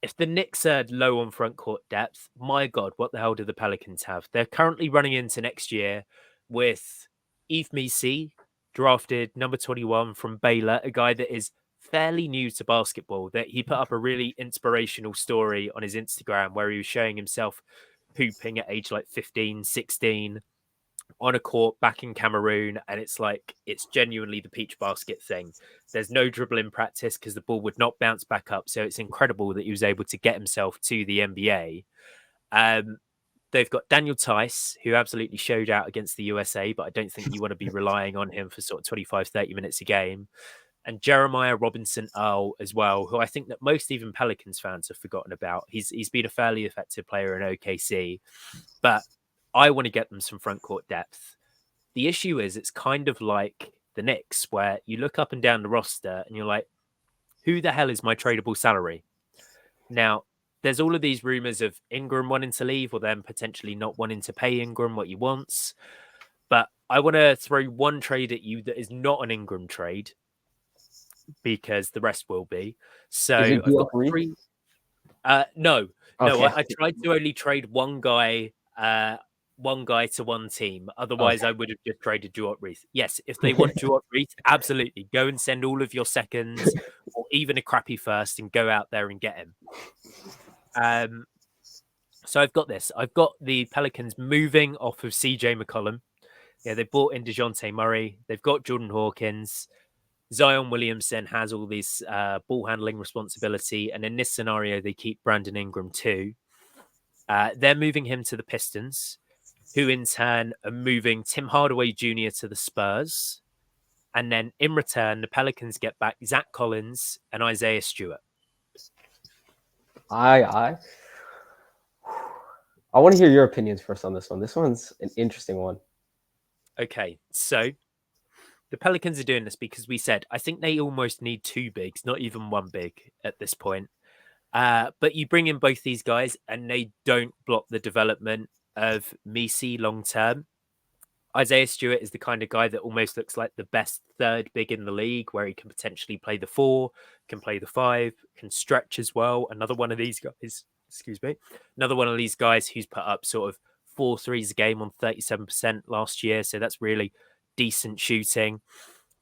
if the Knicks are low on front court depth, my God, what the hell do the Pelicans have? They're currently running into next year with Yves Missi, drafted number 21 from Baylor, a guy that is fairly new to basketball. That he put up a really inspirational story on his Instagram where he was showing himself hooping at age like 15, 16 on a court back in Cameroon, and it's like it's genuinely the peach basket thing. There's no dribble in practice because the ball would not bounce back up. So it's incredible that he was able to get himself to the NBA. They've got Daniel Tice, who absolutely showed out against the USA, but I don't think you want to be relying on him for sort of 25, 30 minutes a game. And Jeremiah Robinson Earl as well, who I think that most even Pelicans fans have forgotten about. He's been a fairly effective player in OKC, but I want to get them some front court depth. The issue is it's kind of like the Knicks, where you look up and down the roster and you're like, who the hell is my tradable salary? Now, there's all of these rumors of Ingram wanting to leave or them potentially not wanting to pay Ingram what he wants. But I want to throw one trade at you that is not an Ingram trade because the rest will be. So Is it I've got Reed? three. No. Okay. I tried to only trade one guy to one team. Otherwise, Okay. I would have just traded Duot Reith. Yes, if they want Duot Reith, absolutely. Go and send all of your seconds or even a crappy first and go out there and get him. So I've got this. I've got the Pelicans moving off of CJ McCollum. Yeah, they brought in DeJounte Murray. They've got Jordan Hawkins. Zion Williamson has all these ball handling responsibility. And in this scenario, they keep Brandon Ingram too. They're moving him to the Pistons, who in turn are moving Tim Hardaway Jr. to the Spurs. And then in return, the Pelicans get back Zach Collins and Isaiah Stewart. I want to hear your opinions first on this one. This one's an interesting one. Okay, so the Pelicans are doing this because we said, I think they almost need two bigs, not even one big at this point. But you bring in both these guys and they don't block the development of Messi long term. Isaiah Stewart is the kind of guy that almost looks like the best third big in the league, where he can potentially play the 4, can play the 5, can stretch as well. Another one of these guys, excuse me, another one of these guys who's put up sort of 4 threes a game on 37% last year. So that's really decent shooting,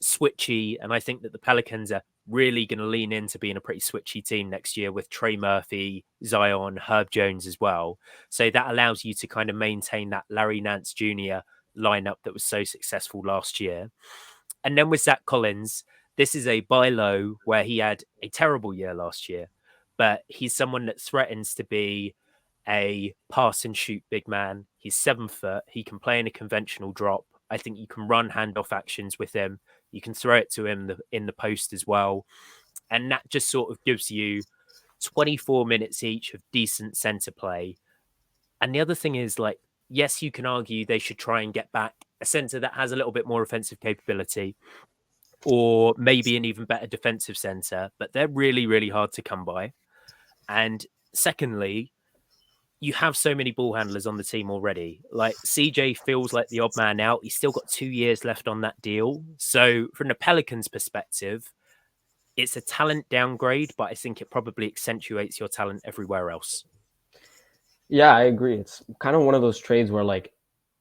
switchy. And I think that the Pelicans are really going to lean into being a pretty switchy team next year with Trey Murphy, Zion, Herb Jones as well. So that allows you to kind of maintain that Larry Nance Jr. lineup that was so successful last year. And then with Zach Collins, this is a buy low where he had a terrible year last year, but he's someone that threatens to be a pass and shoot big man. He's 7 foot. He can play in a conventional drop. I think you can run handoff actions with him. You can throw it to him in the post as well. And that just sort of gives you 24 minutes each of decent center play. And the other thing is, like, yes, you can argue they should try and get back a center that has a little bit more offensive capability or maybe an even better defensive center, but they're really, really hard to come by. And secondly, you have so many ball handlers on the team already. Like CJ feels like the odd man out. He's still got 2 years left on that deal. So from the Pelicans perspective, it's a talent downgrade, but I think it probably accentuates your talent everywhere else. Yeah, I agree. It's kind of one of those trades where, like,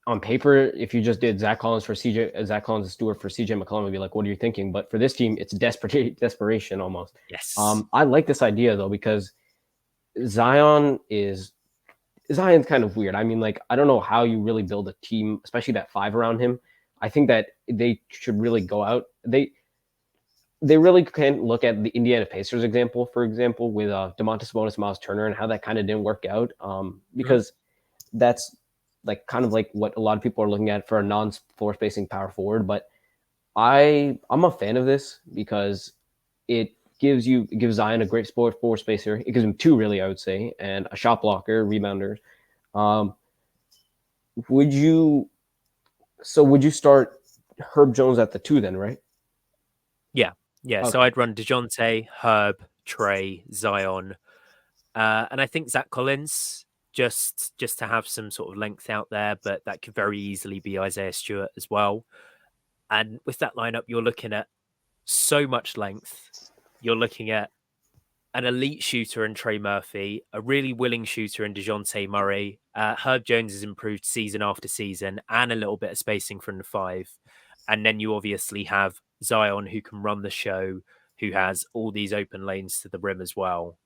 on paper, if you just did Zach Collins and Stewart for CJ McCollum, would be like, what are you thinking? But for this team, it's desperation almost. Yes. I like this idea though, because Zion's kind of weird. I mean, like, I don't know how you really build a team, especially that 5 around him. I think that they should really go out. They really can look at the Indiana Pacers example, for example, with Domantas Sabonis, Miles Turner, and how that kind of didn't work out. Because that's like kind of like what a lot of people are looking at for a non-floor spacing power forward. But I'm a fan of this because it gives Zion a great floor spacer. It gives him 2, really, I would say, and a shot blocker, rebounder. Would you start Herb Jones at the 2 then, right? Yeah. Okay. So I'd run DeJounte, Herb, Trey, Zion. And I think Zach Collins, just to have some sort of length out there, but that could very easily be Isaiah Stewart as well. And with that lineup, you're looking at so much length. You're looking at an elite shooter in Trey Murphy, a really willing shooter in DeJounte Murray. Herb Jones has improved season after season, and a little bit of spacing from the 5. And then you obviously have Zion, who can run the show, who has all these open lanes to the rim as well.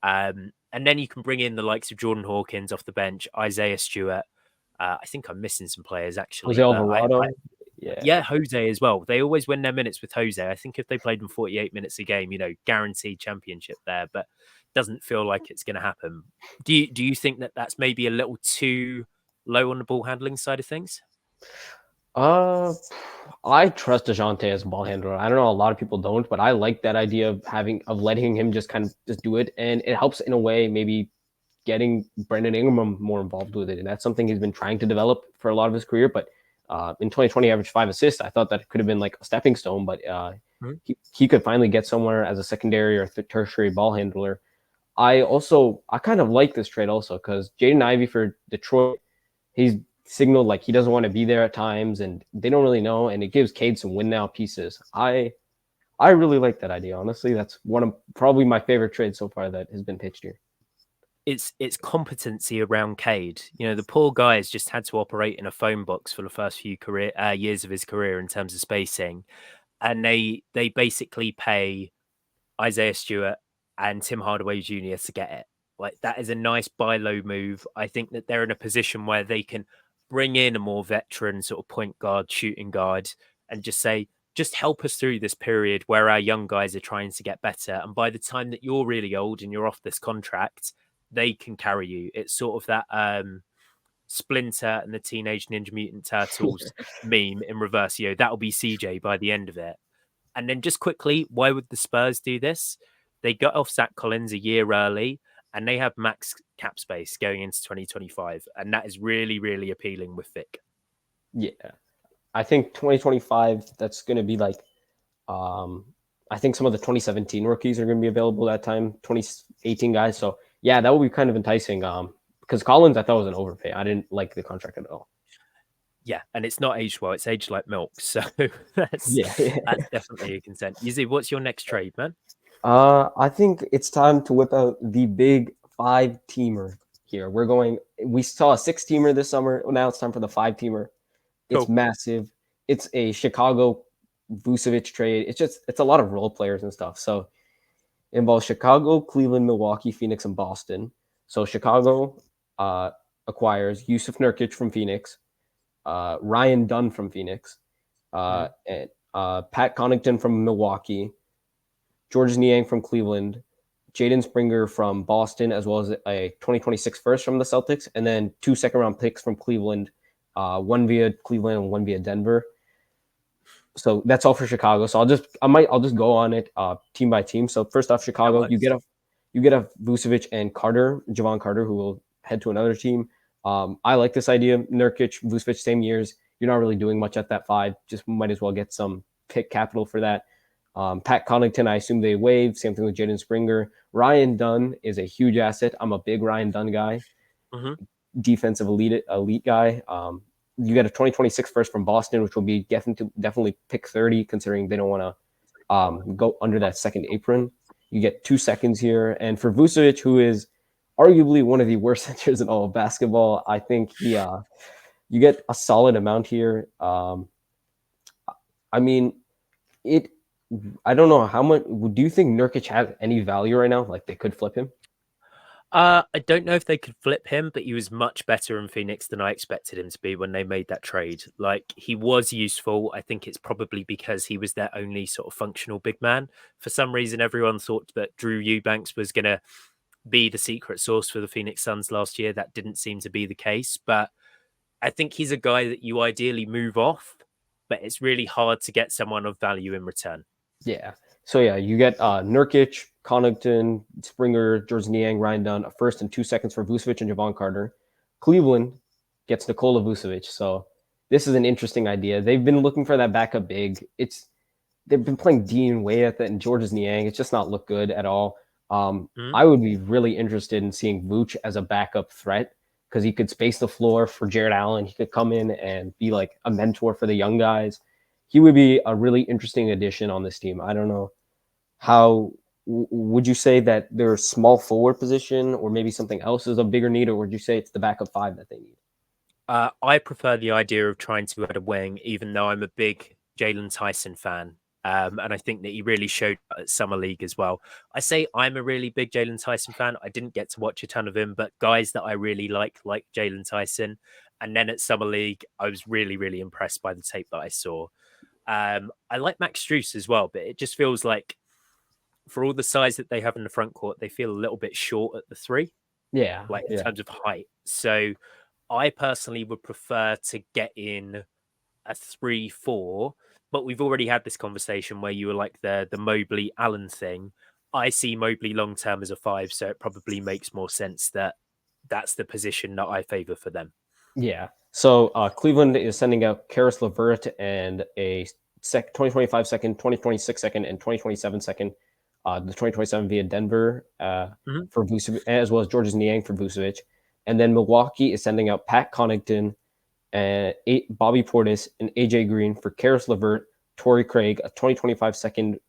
And then you can bring in the likes of Jordan Hawkins off the bench, Isaiah Stewart. I think I'm missing some players actually. Jose Alvarado. Yeah, Jose as well. They always win their minutes with Jose. I think if they played him 48 minutes a game, guaranteed championship there, but doesn't feel like it's going to happen. Do you think that that's maybe a little too low on the ball handling side of things? I trust DeJounte as a ball handler. I don't know, a lot of people don't, but I like that idea of letting him just kind of just do it, and it helps in a way, maybe getting Brandon Ingram more involved with it, and that's something he's been trying to develop for a lot of his career. But in 2020, averaged 5 assists. I thought that could have been like a stepping stone, but he could finally get somewhere as a secondary or tertiary ball handler. I kind of like this trade also because Jaden Ivey for Detroit, he's signaled like he doesn't want to be there at times, and they don't really know, and it gives Cade some win now pieces. I really like that idea. Honestly, that's one of probably my favorite trades so far that has been pitched here. It's competency around Cade. The poor guy has just had to operate in a phone box for the first few years of his career in terms of spacing, and they basically pay Isaiah Stewart and Tim Hardaway Jr. to get it. Like, that is a nice buy low move. I think that they're in a position where they can bring in a more veteran sort of point guard, shooting guard, and just say, just help us through this period where our young guys are trying to get better. And by the time that you're really old and you're off this contract, they can carry you. It's sort of that Splinter and the Teenage Ninja Mutant Turtles meme in reverse. That'll be CJ by the end of it. And then just quickly, why would the Spurs do this? They got off Zach Collins a year early, and they have max cap space going into 2025. And that is really, really appealing with Vic. Yeah. I think 2025, that's going to be like, I think some of the 2017 rookies are going to be available that time, 2018 guys. So, yeah, that will be kind of enticing. because Collins I thought was an overpay. I didn't like the contract at all. Yeah, and it's not aged well. It's aged like milk. So that's Yeah. that's definitely a consent. Yuzi, what's your next trade, man? I think it's time to whip out the big 5-teamer here. We saw a 6-teamer this summer. Now it's time for the 5-teamer. It's Cool. massive. It's a Chicago Vucevic trade. It's a lot of role players and stuff. So it involves Chicago, Cleveland, Milwaukee, Phoenix, and Boston. So Chicago acquires Yusuf Nurkic from Phoenix, Ryan Dunn from Phoenix, Mhm. and Pat Connaughton from Milwaukee, Georges Niang from Cleveland, Jaden Springer from Boston, as well as a 2026 first from the Celtics, and then 2 second-round picks from Cleveland, one via Cleveland and one via Denver. So that's all for Chicago. So I'll just go on it team by team. So first off, That Chicago, works. you get a Vucevic and Javon Carter, who will head to another team. I like this idea. Nurkic, Vucevic, same years. You're not really doing much at that 5. Just might as well get some pick capital for that. Pat Connaughton, I assume they waived. Same thing with Jaden Springer. Ryan Dunn is a huge asset. I'm a big Ryan Dunn guy, Hmm. defensive elite guy. You get a 2026 first from Boston, which will be definitely pick 30, considering they don't want to go under that second apron. You get 2 seconds here, and for Vucevic, who is arguably one of the worst centers in all of basketball, I think you get a solid amount here. I mean, it. I don't know how much. Do you think Nurkic has any value right now? Like they could flip him? I don't know if they could flip him, but he was much better in Phoenix than I expected him to be when they made that trade. Like he was useful. I think it's probably because he was their only sort of functional big man. For some reason, everyone thought that Drew Eubanks was going to be the secret sauce for the Phoenix Suns last year. That didn't seem to be the case. But I think he's a guy that you ideally move off, but it's really hard to get someone of value in return. Yeah. So yeah, you get Nurkic, Connaughton, Springer, Georges Niang, Ryan Dunn, a first and 2 seconds for Vucevic and Javon Carter. Cleveland gets Nikola Vucevic. So this is an interesting idea. They've been looking for that backup big. They've been playing Dean Wade at that and Georges Niang. It's just not looked good at all. Mm-hmm. I would be really interested in seeing Vooch as a backup threat because he could space the floor for Jared Allen. He could come in and be like a mentor for the young guys. He would be a really interesting addition on this team. I don't know how would you say that their small forward position or maybe something else is a bigger need, or would you say it's the backup 5 that they need? I prefer the idea of trying to add a wing, even though I'm a big Jalen Tyson fan. And I think that he really showed at Summer League as well. I say I'm a really big Jalen Tyson fan. I didn't get to watch a ton of him, but guys that I really like Jalen Tyson. And then at Summer League, I was really, really impressed by the tape that I saw. I like Max Strus as well, but it just feels like for all the size that they have in the front court, they feel a little bit short at the 3, Yeah, like in yeah, terms of height. So I personally would prefer to get in a 3-4, but we've already had this conversation where you were like the Mobley Allen thing. I see Mobley long term as a 5, so it probably makes more sense that that's the position that I favor for them. yeah. So Cleveland is sending out Karis LeVert and a 2025 second, 2026 second, and 2027 second. The 2027 via Denver Mhm. for Vucevic, as well as Georges Niang for Vucevic. And then Milwaukee is sending out Pat Connaughton and Bobby Portis and AJ Green for Karis LeVert, Torrey Craig, a 2025 second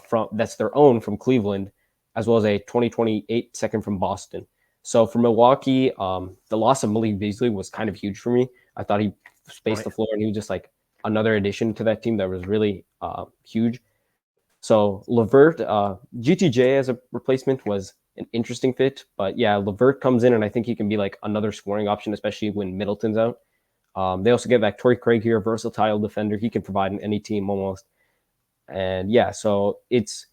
from that's their own from Cleveland, as well as a 2028 second from Boston. So for Milwaukee, the loss of Malik Beasley was kind of huge for me. I thought he spaced Right. the floor and he was just like another addition to that team that was really huge. So Levert, GTJ as a replacement was an interesting fit, but yeah, Levert comes in and I think he can be like another scoring option, especially when Middleton's out. They also get back Torrey Craig here, versatile defender. He can provide in any team almost. And yeah, so it's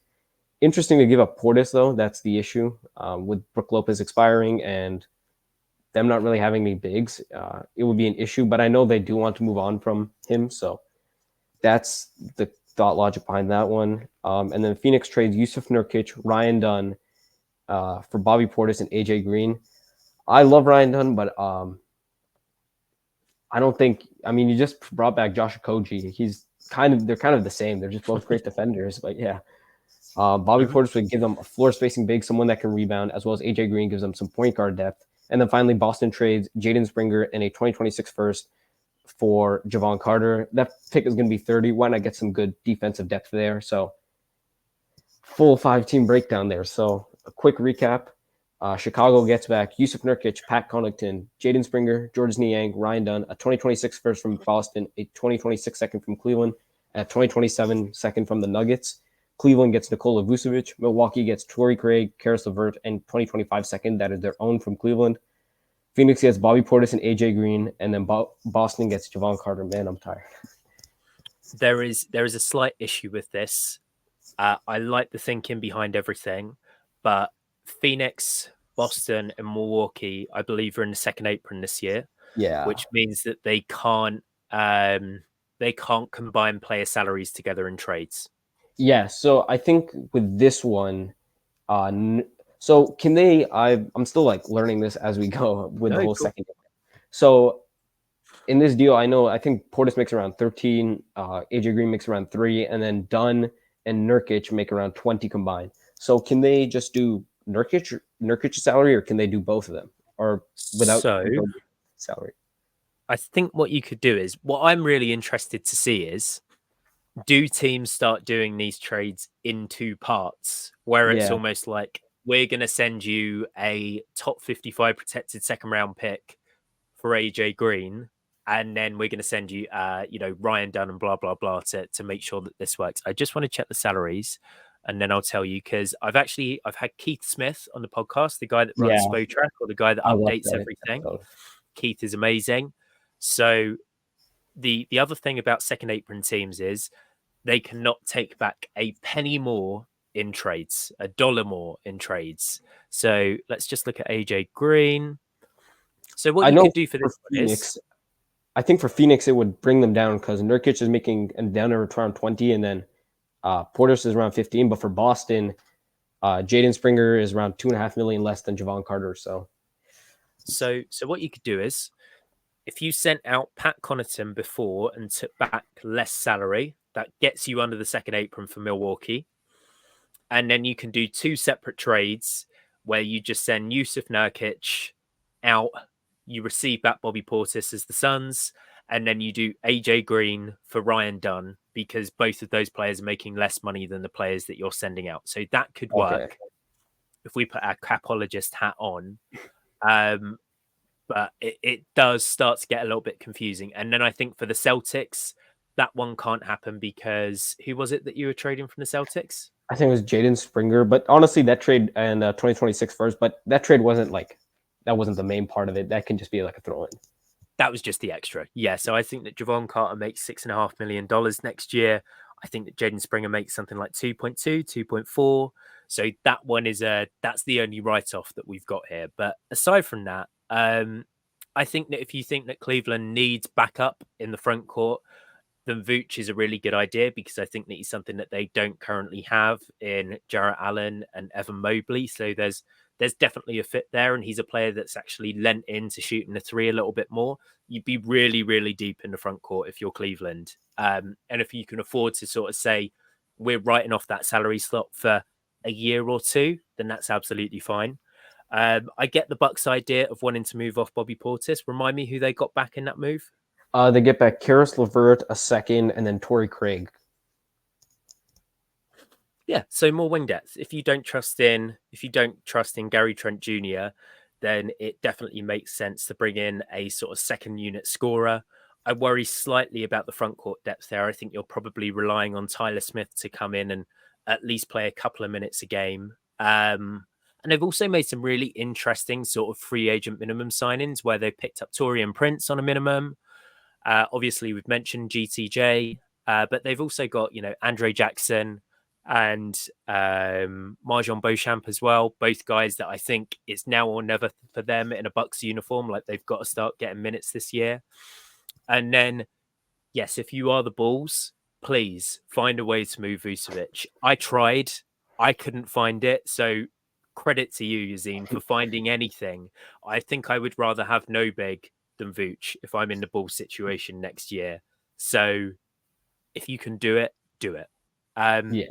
interesting to give up Portis, though. That's the issue with Brook Lopez expiring and them not really having any bigs. It would be an issue, but I know they do want to move on from him. So that's the thought logic behind that one. And then Phoenix trades Yusuf Nurkic, Ryan Dunn for Bobby Portis and AJ Green. I love Ryan Dunn, but I don't think. I mean, you just brought back Josh Okogie. They're kind of the same. They're just both great defenders. But yeah, Bobby Mhm. Portis would give them a floor spacing big, someone that can rebound, as well as AJ Green gives them some point guard depth. And then finally, Boston trades Jaden Springer and a 2026 first for Javon Carter. That pick is going to be 30. Why not get some good defensive depth there? So full 5-team breakdown there. So a quick recap. Chicago gets back Yusuf Nurkic, Pat Connaughton, Jaden Springer, Georges Niang, Ryan Dunn, a 2026 first from Boston, a 2026 second from Cleveland, and a 2027 second from the Nuggets. Cleveland gets Nikola Vucevic. Milwaukee gets Torrey Craig, Karis LeVert, and 2025 second. That is their own from Cleveland. Phoenix gets Bobby Portis and AJ Green, and then Boston gets Javon Carter. Man, I'm tired. There is a slight issue with this. I like the thinking behind everything, but Phoenix, Boston, and Milwaukee, I believe, are in the second apron this year. Yeah, which means that they can't combine player salaries together in trades. yeah. So I think with this one, so can they? I'm still like learning this as we go with the No, whole cool. second. So in this deal, I think Portis makes around 13, AJ Green makes around 3, and then Dunn and Nurkic make around 20 combined. So can they just do Nurkic's salary, or can they do both of them, or without So salary? I think what you could do is what I'm really interested to see is, do teams start doing these trades in two parts where it's Yeah. almost like we're going to send you a top 55 protected second round pick for AJ Green, and then we're going to send you, Ryan Dunn and blah blah blah to make sure that this works. I just want to check the salaries, and then I'll tell you because I've had Keith Smith on the podcast, the guy that runs Yeah, Spotrac or the guy that I love updates that everything. episode. Keith is amazing. So the other thing about second apron teams is they cannot take back a penny more in trades, a dollar more in trades. So let's just look at AJ Green. So what I you know could do for for this one is, Phoenix, I think for Phoenix it would bring them down because Nurkic is making down around 20, and then Portis is around 15. But for Boston, Jaden Springer is around 2.5 million less than Javon Carter. So what you could do is, if you sent out Pat Connaughton before and took back less salary, that gets you under the second apron for Milwaukee. And then you can do two separate trades where you just send Yusuf Nurkic out, you receive back Bobby Portis as the Suns, and then you do AJ Green for Ryan Dunn because both of those players are making less money than the players that you're sending out. So that could okay, work if we put our capologist hat on. But it does start to get a little bit confusing. And then I think for the Celtics, that one can't happen because who was it that you were trading from the Celtics? I think it was Jaden Springer. But honestly, that trade and 2026 first, but that trade wasn't the main part of it. That can just be like a throw in. That was just the extra. Yeah. So I think that Javon Carter makes $6.5 million next year. I think that Jaden Springer makes something like 2.2, 2.4. So that one that's the only write-off that we've got here. But aside from that, I think that if you think that Cleveland needs backup in the front court, then Vooch is a really good idea because I think that he's something that they don't currently have in Jarrett Allen and Evan Mobley. So there's definitely a fit there, and he's a player that's actually lent into shooting the three a little bit more. You'd be really, really deep in the front court if you're Cleveland. And if you can afford to sort of say, we're writing off that salary slot for a year or two, then that's absolutely fine. I get the Bucks idea of wanting to move off Bobby Portis. Remind me who they got back in that move. They get back Karis LeVert, a second, and then Torrey Craig. Yeah, so more wing depth. If you don't trust in Gary Trent Jr., then it definitely makes sense to bring in a sort of second unit scorer. I worry slightly about the front court depth there. I think you're probably relying on Tyler Smith to come in and at least play a couple of minutes a game. And they've also made some really interesting sort of free agent minimum signings where they picked up Torian Prince on a minimum. Obviously, we've mentioned GTJ, but they've also got, Andre Jackson and Marjon Beauchamp as well. Both guys that I think it's now or never for them in a Bucks uniform. Like they've got to start getting minutes this year. And then, yes, if you are the Bulls, please find a way to move Vucevic. I tried, I couldn't find it. So credit to you, Yazin, for finding anything. I think I would rather have no big than Vooch if I'm in the Bulls situation next year. So if you can do it, do it. Yeah.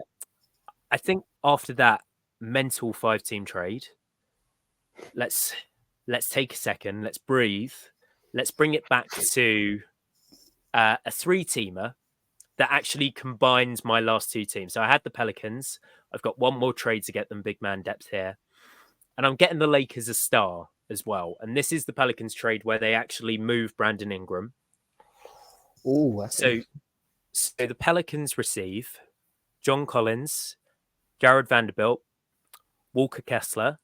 I think after that mental 5-team trade, let's let's take a second, let's breathe, let's bring it back to a 3-teamer that actually combines my last 2 teams. So I had the Pelicans. I've got one more trade to get them big man depth here. And I'm getting the Lakers a star as well. And this is the Pelicans trade where they actually move Brandon Ingram. Oh, that's So, interesting. so the Pelicans receive John Collins, Jared Vanderbilt, Walker Kessler,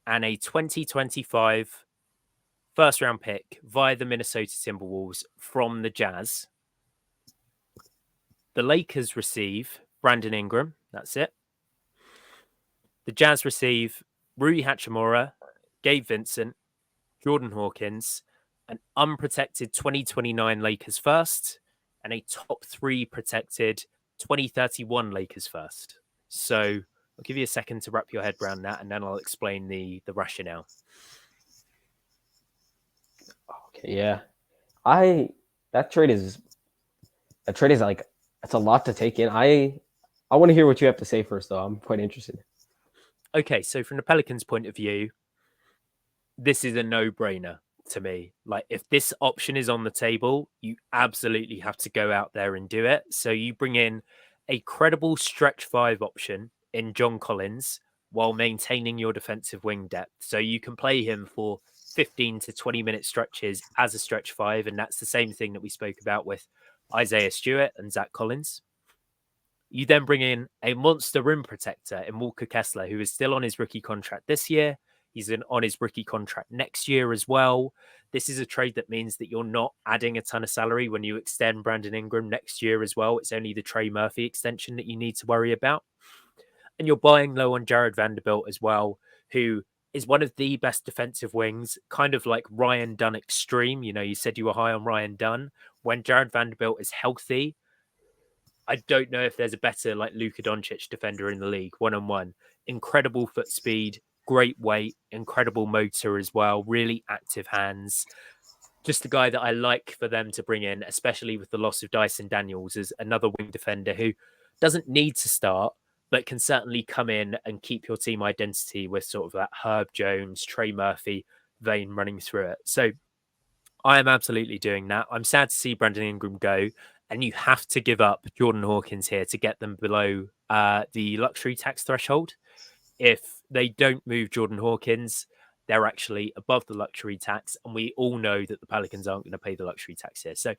and a 2025 first round pick via the Minnesota Timberwolves from the Jazz. The Lakers receive Brandon Ingram. That's it. The Jazz receive Rui Hachimura, Gabe Vincent, Jordan Hawkins, an unprotected 2029 Lakers first, and a top 3 protected 2031 Lakers first. So I'll give you a second to wrap your head around that, and then I'll explain the rationale. Okay, yeah. That trade is like, it's a lot to take in. I want to hear what you have to say first, though. I'm quite interested. Okay, so from the Pelicans' point of view, this is a no-brainer to me. Like, if this option is on the table, you absolutely have to go out there and do it. So you bring in a credible stretch 5 option in John Collins while maintaining your defensive wing depth. So you can play him for 15 to 20-minute stretches as a stretch 5, and that's the same thing that we spoke about with Isaiah Stewart and Zach Collins. You then bring in a monster rim protector in Walker Kessler, who is still on his rookie contract this year. He's on his rookie contract next year as well. This is a trade that means that you're not adding a ton of salary when you extend Brandon Ingram next year as well. It's only the Trey Murphy extension that you need to worry about. And you're buying low on Jared Vanderbilt as well, who is one of the best defensive wings, kind of like Ryan Dunn extreme. You know, you said you were high on Ryan Dunn. When Jared Vanderbilt is healthy, I don't know if there's a better like Luka Doncic defender in the league, one-on-one. Incredible foot speed, great weight, incredible motor as well, really active hands. Just a guy that I like for them to bring in, especially with the loss of Dyson Daniels, as another wing defender who doesn't need to start, but can certainly come in and keep your team identity with sort of that Herb Jones, Trey Murphy vein running through it. So I am absolutely doing that. I'm sad to see Brandon Ingram go, and you have to give up Jordan Hawkins here to get them below the luxury tax threshold. If they don't move Jordan Hawkins, they're actually above the luxury tax, and we all know that the Pelicans aren't going to pay the luxury tax here. So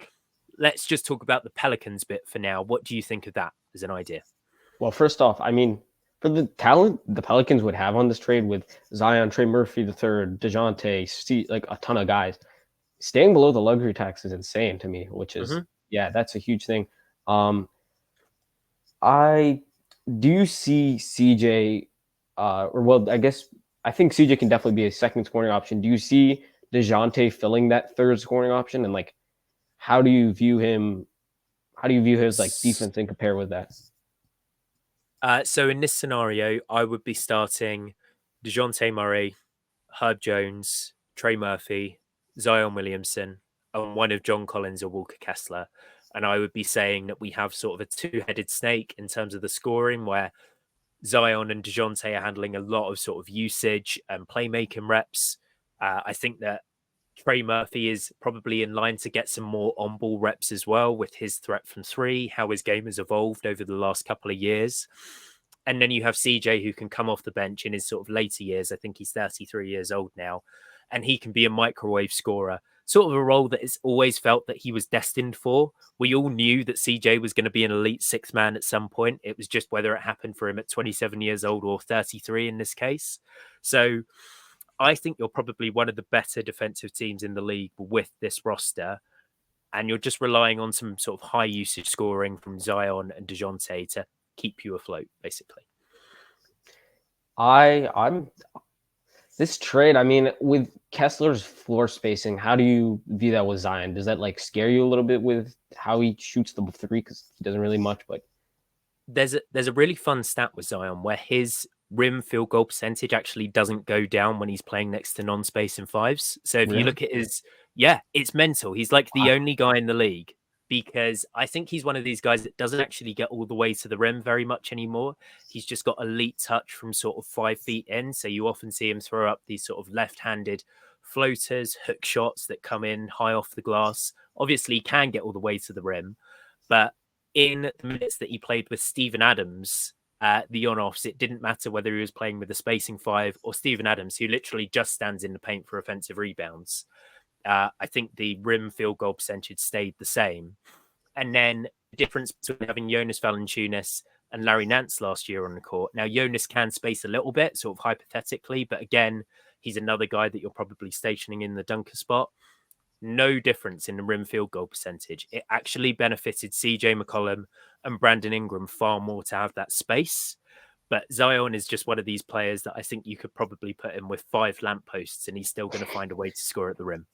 let's just talk about the Pelicans bit for now. What do you think of that as an idea? Well, first off, I mean, for the talent the Pelicans would have on this trade with Zion, Trey Murphy the third, DeJounte, like a ton of guys, staying below the luxury tax is insane to me, which is, yeah, that's a huge thing. I do you see CJ, or well, I think CJ can definitely be a second scoring option. Do you see DeJounte filling that third scoring option? And like, how do you view him? How do you view his like defense and compare with that? So in this scenario, I would be starting DeJounte Murray, Herb Jones, Trey Murphy, Zion Williamson, and one of John Collins or Walker Kessler. And I would be saying that we have sort of a 2-headed snake in terms of the scoring, where Zion and DeJounte are handling a lot of sort of usage and playmaking reps. I think that Trey Murphy is probably in line to get some more on-ball reps as well with his threat from 3, how his game has evolved over the last couple of years. And then you have CJ, who can come off the bench in his sort of later years. I think he's 33 years old now, and he can be a microwave scorer, sort of a role that it's always felt that he was destined for. We all knew that CJ was going to be an elite 6 man at some point. It was just whether it happened for him at 27 years old or 33 in this case. So I think you're probably one of the better defensive teams in the league with this roster. And you're just relying on some sort of high usage scoring from Zion and DeJounte to keep you afloat, basically. I'm this trade, I mean, with Kessler's floor spacing, how do you view that with Zion? Does that like scare you a little bit with how he shoots the 3? Because he doesn't really much, but there's a really fun stat with Zion where his rim field goal percentage actually doesn't go down when he's playing next to non-space and 5s. So if you really? look at his, yeah, it's mental. He's like the only guy in the league because I think he's one of these guys that doesn't actually get all the way to the rim very much anymore. He's just got elite touch from sort of 5 feet in. So you often see him throw up these sort of left-handed floaters, hook shots that come in high off the glass. Obviously, he can get all the way to the rim, but in the minutes that he played with Steven Adams, the on-offs, it didn't matter whether he was playing with the spacing five or Steven Adams, who literally just stands in the paint for offensive rebounds. I think the rim field goal percentage stayed the same. And then the difference between having Jonas Valanciunas and Larry Nance last year on the court. Now, Jonas can space a little bit, sort of hypothetically, but again, he's another guy that you're probably stationing in the dunker spot. No difference in the rim field goal percentage. It actually benefited CJ McCollum and Brandon Ingram far more to have that space. But Zion is just one of these players that I think you could probably put him with 5 lampposts and he's still going to find a way to score at the rim.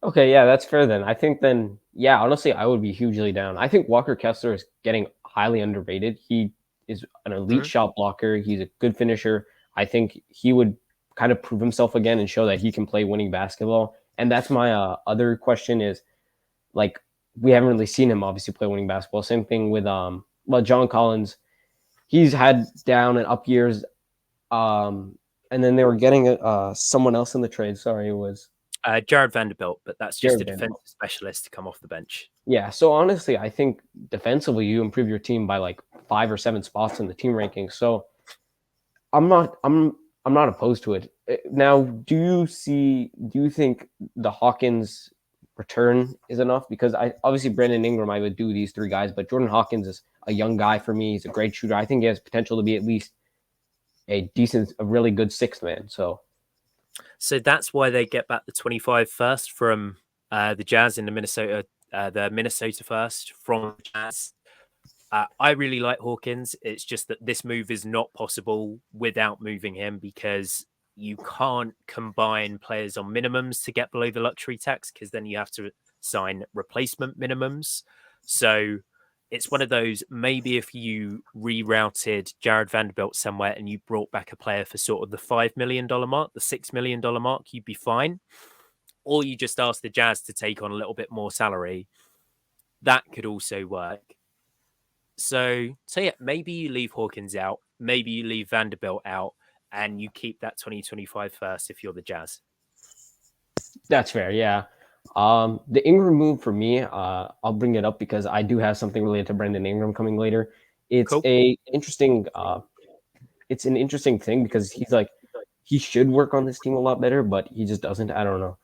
Okay, yeah, that's fair then. I think then, yeah, honestly, I would be hugely down. I think Walker Kessler is getting highly underrated. He is an elite shot blocker. He's a good finisher. I think he would kind of prove himself again and show that he can play winning basketball. And that's my other question is, like, we haven't really seen him obviously play winning basketball. Same thing with John Collins. He's had down and up years. And then they were getting someone else in the trade. Sorry, it was Jared Vanderbilt, but that's just Jared a defensive specialist to come off the bench. Yeah, so honestly, I think defensively you improve your team by like 5 or 7 spots in the team rankings. So I'm not opposed to it. Now, do you think the Hawkins return is enough? Because I obviously Brandon Ingram, I would do these 3 guys, but Jordan Hawkins is a young guy for me. He's a great shooter. I think he has potential to be at least a really good 6th man. So that's why they get back the 25 first from the Jazz in the Minnesota first from Jazz. I really like Hawkins. It's just that this move is not possible without moving him because you can't combine players on minimums to get below the luxury tax because then you have to sign replacement minimums. So it's one of those, maybe if you rerouted Jared Vanderbilt somewhere and you brought back a player for sort of the $5 million mark, the $6 million mark, you'd be fine. Or you just ask the Jazz to take on a little bit more salary. That could also work. So yeah, maybe you leave Hawkins out, maybe you leave Vanderbilt out, and you keep that 2025 first if you're the Jazz. That's fair, yeah. The Ingram move for me, I'll bring it up because I do have something related to Brandon Ingram coming later. It's cool. It's an interesting thing because he's like, he should work on this team a lot better, but he just doesn't. I don't know.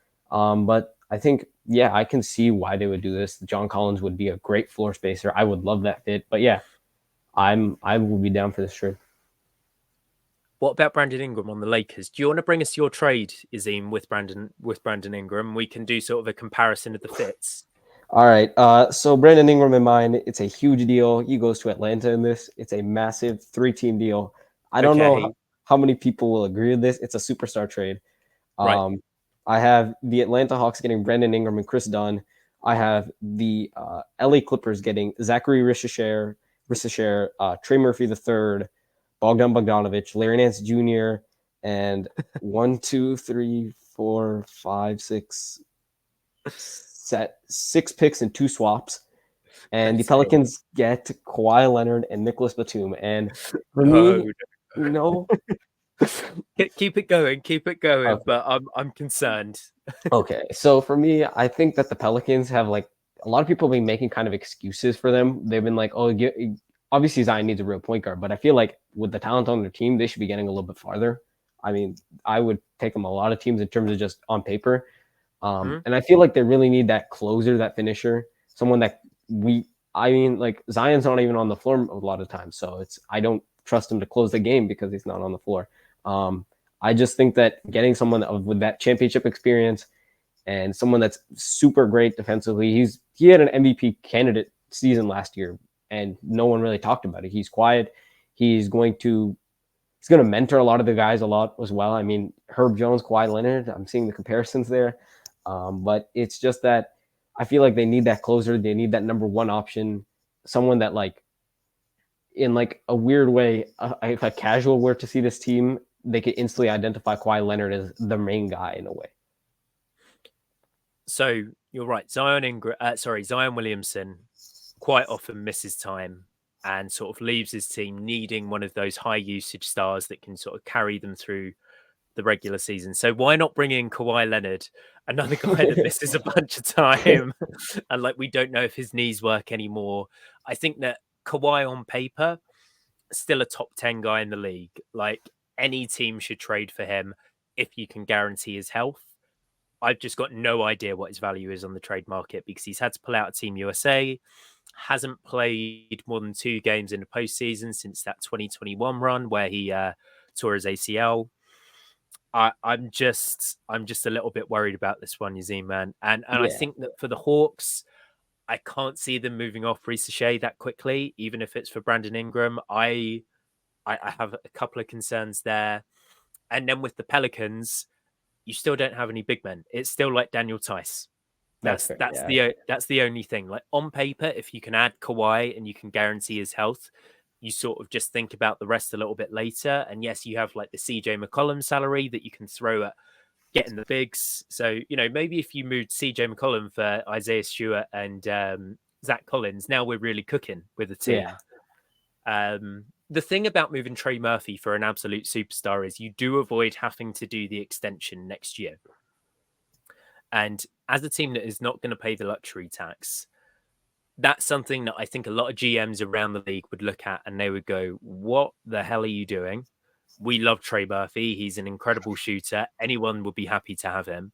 But I think, yeah, I can see why they would do this. John Collins would be a great floor spacer. I would love that fit. But yeah, I will be down for this trade. What about Brandon Ingram on the Lakers? Do you want to bring us your trade, Yazin, with Brandon Ingram? We can do sort of a comparison of the fits. All right. So Brandon Ingram in mine, it's a huge deal. He goes to Atlanta in this. It's a massive 3-team deal. I don't know how many people will agree with this. It's a superstar trade. Right. I have the Atlanta Hawks getting Brandon Ingram and Chris Dunn. I have the LA Clippers getting Zachary Rishisher, Trey Murphy III, Bogdan Bogdanovic, Larry Nance Jr., and 1, 2, 3, 4, 5, 6 picks and 2 swaps. And the Pelicans get Kawhi Leonard and Nicholas Batum. And for me, no. Keep it going, okay. but I'm concerned. Okay, so for me, I think that the Pelicans have like a lot of people have been making kind of excuses for them. They've been like, oh, obviously Zion needs a real point guard, but I feel like with the talent on their team, they should be getting a little bit farther. I mean, I would take them a lot of teams in terms of just on paper. And I feel like they really need that closer, that finisher, someone that like Zion's not even on the floor a lot of times. So I don't trust him to close the game because he's not on the floor. I just think that getting someone with that championship experience and someone that's super great defensively, he had an MVP candidate season last year and no one really talked about it. He's quiet. He's going to mentor a lot of the guys a lot as well. I mean, Herb Jones, Kawhi Leonard, I'm seeing the comparisons there. But it's just that I feel like they need that closer. They need that number 1 option, someone that like in like a weird way, if a casual were to see this team, they could instantly identify Kawhi Leonard as the main guy in a way. So you're right. Zion Williamson quite often misses time and sort of leaves his team needing one of those high usage stars that can sort of carry them through the regular season. So why not bring in Kawhi Leonard, another guy that misses a bunch of time, and like we don't know if his knees work anymore. I think that Kawhi on paper still a top 10 guy in the league. Like any team should trade for him if you can guarantee his health. I've just got no idea what his value is on the trade market because he's had to pull out of Team USA, hasn't played more than 2 games in the postseason since that 2021 run where he tore his ACL. I'm just a little bit worried about this one, Yazin, man. And I Yeah, think that for the Hawks, I can't see them moving off Reece Shea that quickly, even if it's for Brandon Ingram. I have a couple of concerns there. And then with the Pelicans, you still don't have any big men. It's still like Daniel Tice. that's That's fair. that's Yeah, the only thing. Like on paper, if you can add Kawhi and you can guarantee his health, you sort of just think about the rest a little bit later. And yes, you have like the CJ McCollum salary that you can throw at getting the bigs. So maybe if you moved CJ McCollum for Isaiah Stewart and Zach Collins, now we're really cooking with the yeah, team. The thing about moving Trey Murphy for an absolute superstar is you do avoid having to do the extension next year. And as a team that is not going to pay the luxury tax, that's something that I think a lot of GMs around the league would look at and they would go, what the hell are you doing? We love Trey Murphy. He's an incredible shooter. Anyone would be happy to have him.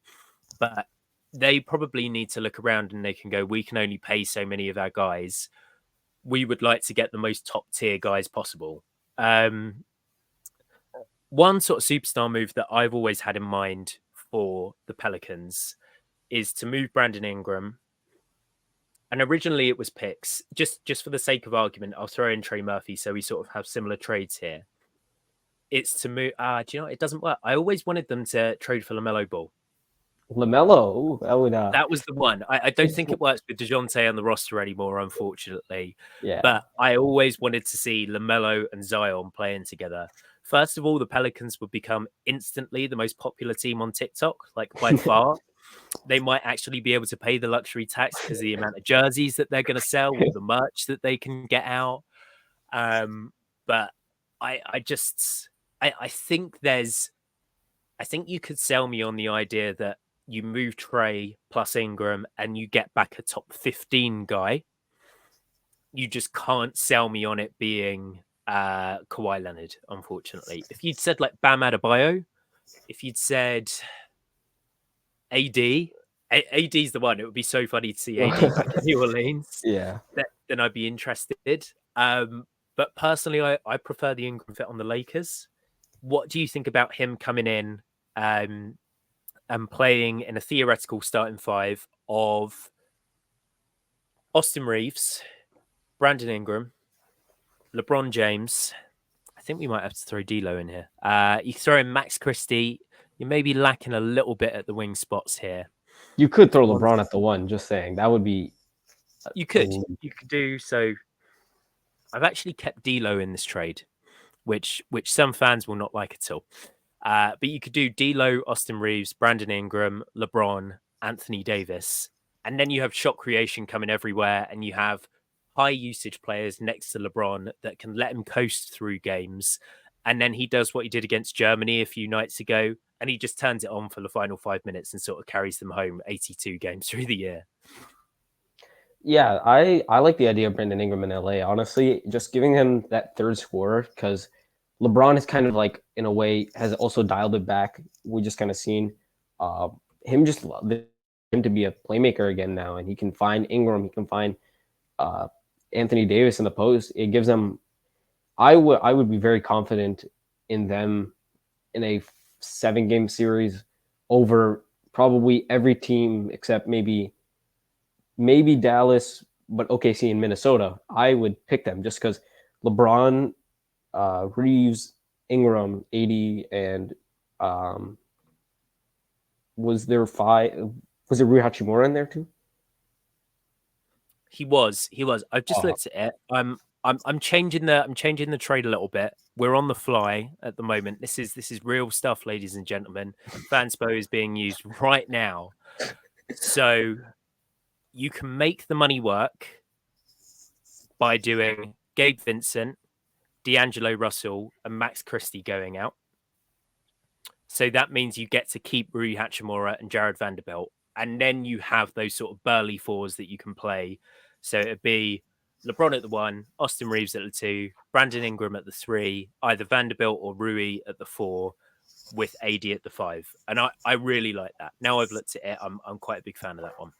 But they probably need to look around and they can go, we can only pay so many of our guys. We would like to get the most top tier guys possible. One sort of superstar move that I've always had in mind for the Pelicans is to move Brandon Ingram. And originally it was picks. Just for the sake of argument, I'll throw in Trey Murphy so we sort of have similar trades here. It's to move. Do you know what? It doesn't work. I always wanted them to trade for LaMelo Ball. LaMelo. Ooh, that would. That was the one. I don't think it works with DeJounte on the roster anymore, unfortunately. Yeah, But I always wanted to see LaMelo and Zion playing together. First of all, the Pelicans would become instantly the most popular team on TikTok, like by far. They might actually be able to pay the luxury tax because of the amount of jerseys that they're going to sell, all the merch that they can get out. But I think I think you could sell me on the idea that you move Trey plus Ingram and you get back a top 15 guy. You just can't sell me on it being Kawhi Leonard, unfortunately. If you'd said like Bam Adebayo, if you'd said AD's the one. It would be so funny to see AD back in New Orleans. yeah. Then I'd be interested. But personally, I prefer the Ingram fit on the Lakers. What do you think about him coming in and playing in a theoretical starting five of Austin Reeves, Brandon Ingram, LeBron James? I think we might have to throw D'Lo in here. You throw in Max Christie. You may be lacking a little bit at the wing spots here. You could throw LeBron at the one. Just saying that would be. You could do so. I've actually kept D'Lo in this trade, which some fans will not like at all. But you could do D'Lo, Austin Reeves, Brandon Ingram, LeBron, Anthony Davis, and then you have shot creation coming everywhere, and you have high usage players next to LeBron that can let him coast through games. And then he does what he did against Germany a few nights ago, and he just turns it on for the final 5 minutes and sort of carries them home 82 games through the year. Yeah, I like the idea of Brandon Ingram in LA. Honestly, just giving him that third scorer because LeBron is kind of like in a way has also dialed it back. We just kind of seen him him to be a playmaker again now, and he can find Ingram, he can find Anthony Davis in the post. It gives them. I would be very confident in them in a 7-game series over probably every team except maybe Dallas, but OKC and Minnesota. I would pick them just because LeBron, Reeves, Ingram, AD, and was there Rui Hachimura in there too? He was. I've just looked at it. I'm changing the trade a little bit. We're on the fly at the moment. This is real stuff, ladies and gentlemen. Fanspo is being used right now. So you can make the money work by doing Gabe Vincent, D'Angelo Russell, and Max Christie going out. So that means you get to keep Rui Hachimura and Jared Vanderbilt. And then you have those sort of burly fours that you can play. So it'd be LeBron at the 1, Austin Reeves at the 2, Brandon Ingram at the 3, either Vanderbilt or Rui at the 4, with AD at the 5. And I really like that. Now I've looked at it, I'm quite a big fan of that one.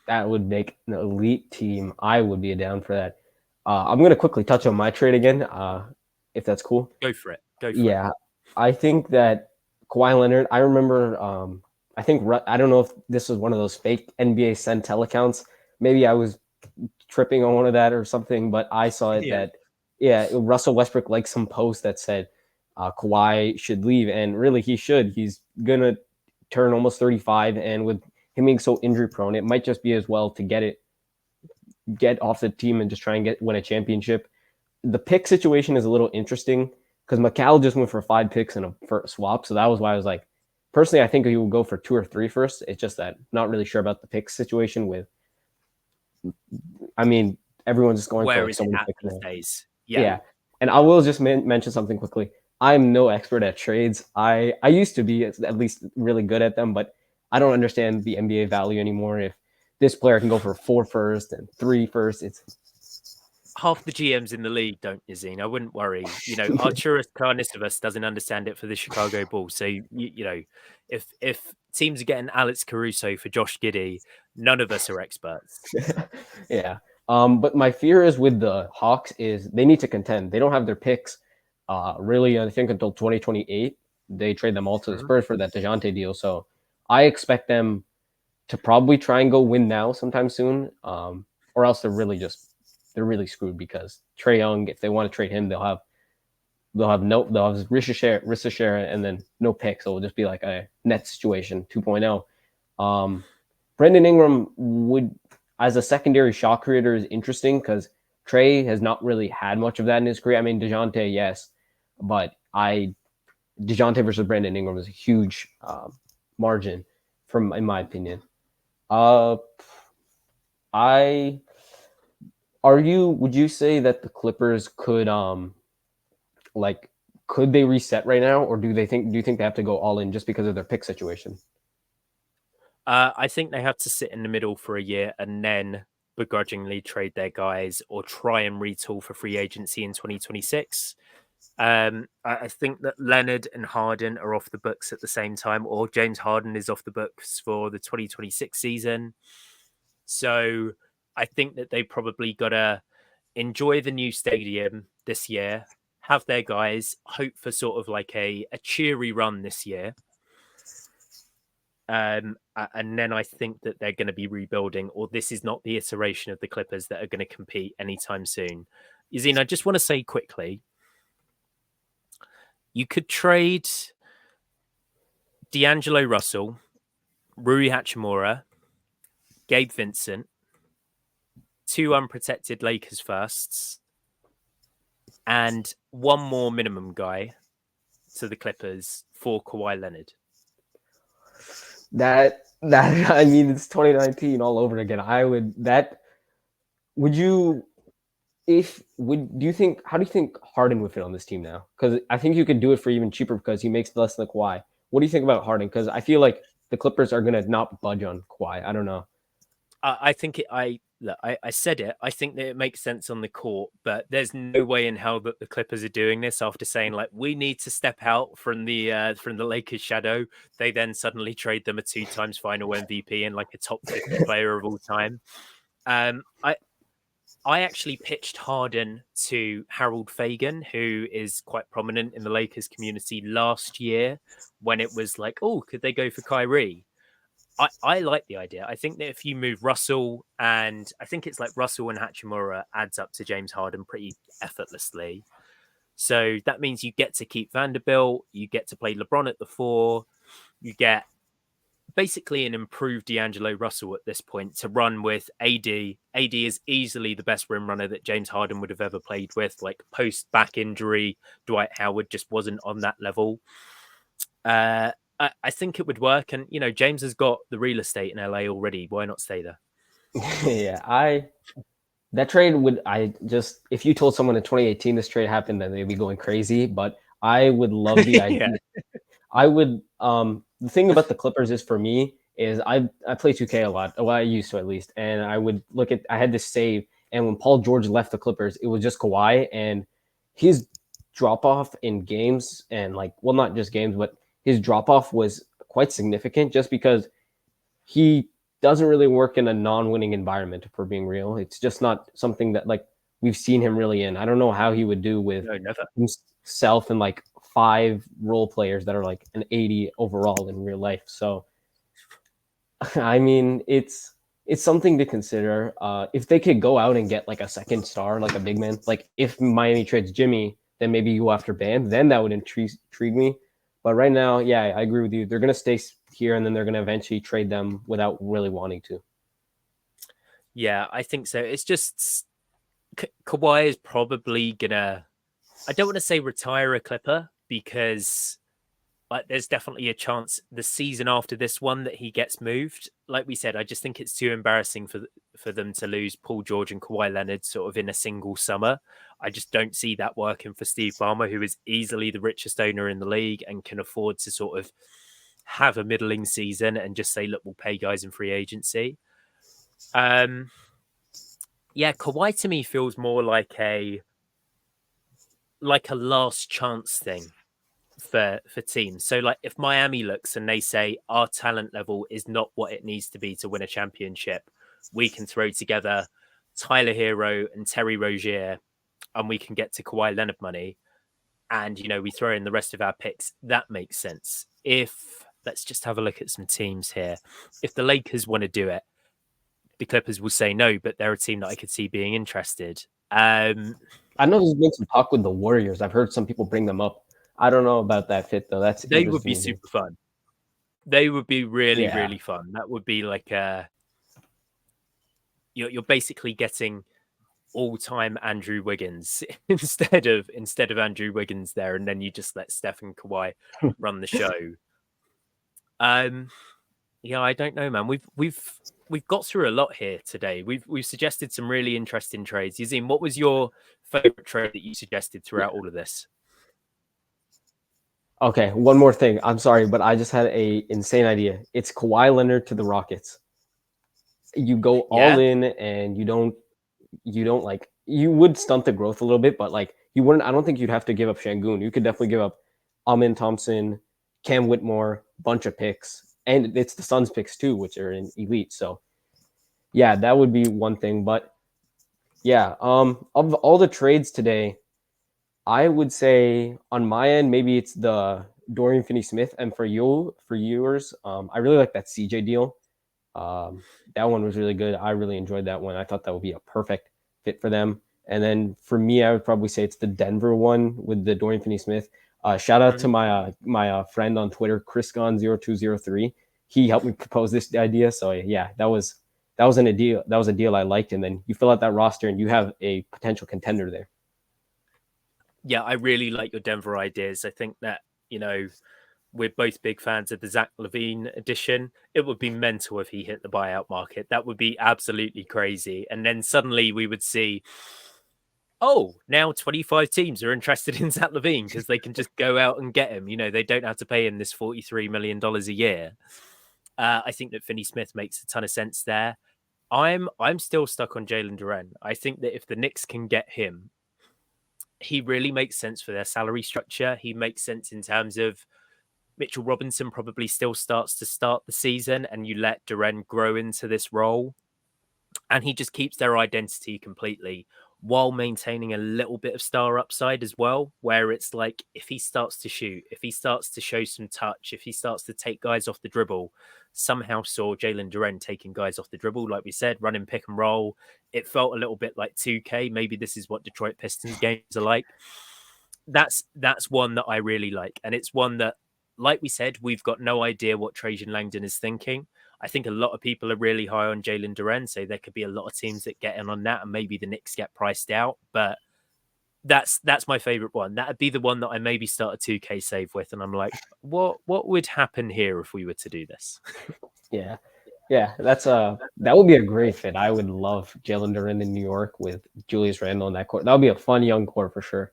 That would make an elite team. I would be down for that. I'm going to quickly touch on my trade again, if that's cool. Go for it. Yeah, I think that Kawhi Leonard. I remember. I think I don't know if this was one of those fake NBA Centel accounts. Maybe I was tripping on one of that or something, but I saw it that Russell Westbrook liked some post that said Kawhi should leave, and really he should. He's gonna turn almost 35, and with him being so injury prone, it might just be as well to get off the team and just try and win a championship. The pick situation is a little interesting because McCall just went for 5 picks in a first swap, so that was why I was like, personally, I think he will go for 2 or 3 first. It's just that I'm not really sure about the pick situation with. I mean, everyone's just going where for is so it many at picks these now. days? Yeah. And I will just mention something quickly. I'm no expert at trades. I used to be at least really good at them, but I don't understand the NBA value anymore. If this player can go for 4 first and 3 first, it's half the GMs in the league don't, Yazin. I wouldn't worry. You know, Arturas Karnisovas doesn't understand it for the Chicago Bulls. So, you know, if teams are getting Alex Caruso for Josh Giddey, none of us are experts. Yeah. But my fear is with the Hawks is they need to contend. They don't have their picks really, I think, until 2028. They trade them all to the Spurs for that DeJounte deal. So I expect them to probably try and go win now sometime soon, or else they're really screwed because Trae Young, if they want to trade him, they'll have Rishashare and then no picks. So it'll just be like a net situation 2.0. Brandon Ingram would, as a secondary shot creator, is interesting because Trae has not really had much of that in his career. I mean, DeJounte, yes, but DeJounte versus Brandon Ingram is a huge margin, in my opinion. Would you say that the Clippers could could they reset right now, or do you think they have to go all in just because of their pick situation? I think they have to sit in the middle for a year and then begrudgingly trade their guys or try and retool for free agency in 2026. I think that Leonard and Harden are off the books at the same time, or James Harden is off the books for the 2026 season. So I think that they probably got to enjoy the new stadium this year, have their guys, hope for sort of like a cheery run this year. And then I think that they're going to be rebuilding, or this is not the iteration of the Clippers that are going to compete anytime soon. Yazin, I just want to say quickly, you could trade D'Angelo Russell, Rui Hachimura, Gabe Vincent, 2 unprotected Lakers firsts, and 1 more minimum guy to the Clippers for Kawhi Leonard. That I mean, it's 2019 all over again. Do you think, how do you think Harden would fit on this team now? Because I think you could do it for even cheaper because he makes less than Kawhi. What do you think about Harden? Because I feel like the Clippers are gonna not budge on Kawhi. I don't know. I think I said it. I think that it makes sense on the court, but there's no way in hell that the Clippers are doing this after saying like we need to step out from the Lakers shadow. They then suddenly trade them a 2 times final MVP and like a top 50 player of all time. I actually pitched Harden to Harold Fagan, who is quite prominent in the Lakers community last year when it was like, oh, could they go for Kyrie? I like the idea. I think that if you move Russell, and I think it's like Russell and Hachimura adds up to James Harden pretty effortlessly. So that means you get to keep Vanderbilt, you get to play LeBron at the 4, you get basically an improved D'Angelo Russell at this point to run with AD. AD is easily the best rim runner that James Harden would have ever played with. Like post back injury, Dwight Howard just wasn't on that level. I think it would work. And, you know, James has got the real estate in LA already. Why not stay there? Yeah, that trade would I just if you told someone in 2018 this trade happened, then they'd be going crazy. But I would love the Yeah. idea. I would the thing about the Clippers is for me is I play 2K a lot. Well, I used to at least, and I would look at I had this save, and when Paul George left the Clippers, it was just Kawhi and his drop off in games and like well not just games, but his drop off was quite significant just because he doesn't really work in a non-winning environment. For being real, it's just not something that like we've seen him really in. I don't know how he would do with No, never. himself and like five role players that are like an 80 overall in real life. So I mean, it's something to consider. If they could go out and get like a second star, like a big man, like if Miami trades Jimmy, then maybe you go after Bam. Then that would intrigue me. But right now, yeah, I agree with you. They're gonna stay here, and then they're gonna eventually trade them without really wanting to. Yeah, I think so. It's just Kawhi is probably gonna. I don't want to say retire a Clipper because like there's definitely a chance the season after this one that he gets moved. Like we said, I just think it's too embarrassing for them to lose Paul George and Kawhi Leonard sort of in a single summer. I just don't see that working for Steve Ballmer, who is easily the richest owner in the league and can afford to sort of have a middling season and just say, look, we'll pay guys in free agency. Um, yeah, Kawhi to me feels more like a last chance thing for teams. So like if Miami looks and they say our talent level is not what it needs to be to win a championship, we can throw together Tyler Hero and Terry Rozier and we can get to Kawhi Leonard money and we throw in the rest of our picks, that makes sense. If let's just have a look at some teams here. If the Lakers want to do it, the Clippers will say no, but they're a team that I could see being interested. I know there's been some talk with the Warriors. I've heard some people bring them up. I don't know about that fit though. That's they would interesting be to me. super fun. They would be really, Yeah, really fun. That would be like you're basically getting all-time Andrew Wiggins instead of Andrew Wiggins there, and then you just let Steph and Kawhi run the show. Um, yeah, I don't know, man. We've got through a lot here today. We've suggested some really interesting trades. Yazin, what was your favorite trade that you suggested throughout all of this? okay, one more thing. I'm sorry, but I just had a insane idea. It's Kawhi Leonard to the Rockets. You go all Yeah, in, and you don't like you would stunt the growth a little bit, but like you wouldn't. I don't think you'd have to give up Shangoon. You could definitely give up Amin Thompson, Cam Whitmore, bunch of picks, and it's the Suns picks too, which are in elite. So yeah, that would be one thing. But yeah, of all the trades today, I would say on my end, maybe it's the Dorian Finney-Smith, and for yours, I really like that CJ deal. Um, that one was really good. I really enjoyed that one. I thought that would be a perfect fit for them. And then for me, I would probably say it's the Denver one with the Dorian Finney-Smith. Shout out to mhm. my friend on Twitter, ChrisGon0203. He helped me propose this idea. So yeah, that was a deal. That was a deal I liked. And then you fill out that roster, and you have a potential contender there. Yeah, I really like your Denver ideas. I think that we're both big fans of the Zach Levine edition. It would be mental if he hit the buyout market. That would be absolutely crazy. And then suddenly we would see, oh, now 25 teams are interested in Zach Levine because they can just go out and get him. They don't have to pay him this $43 million a year. I think that Finney Smith makes a ton of sense there. I'm still stuck on Jalen Duren. I think that if the Knicks can get him, he really makes sense for their salary structure. He makes sense in terms of Mitchell Robinson probably still starts to start the season and you let Duren grow into this role and he just keeps their identity completely while maintaining a little bit of star upside as well, where it's like if he starts to shoot, if he starts to show some touch, if he starts to take guys off the dribble, somehow saw Jalen Duren taking guys off the dribble, like we said, running pick and roll. It felt a little bit like 2K. Maybe this is what Detroit Pistons games are like. That's one that I really like. And it's one that, like we said, we've got no idea what Trajan Langdon is thinking. I think a lot of people are really high on Jalen Duren, so there could be a lot of teams that get in on that, and maybe the Knicks get priced out. But that's my favorite one. That'd be the one that I maybe start a 2K save with, and I'm like, what would happen here if we were to do this? Yeah. Yeah, that would be a great fit. I would love Jalen Duren in New York with Julius Randle in that court. That would be a fun young core for sure.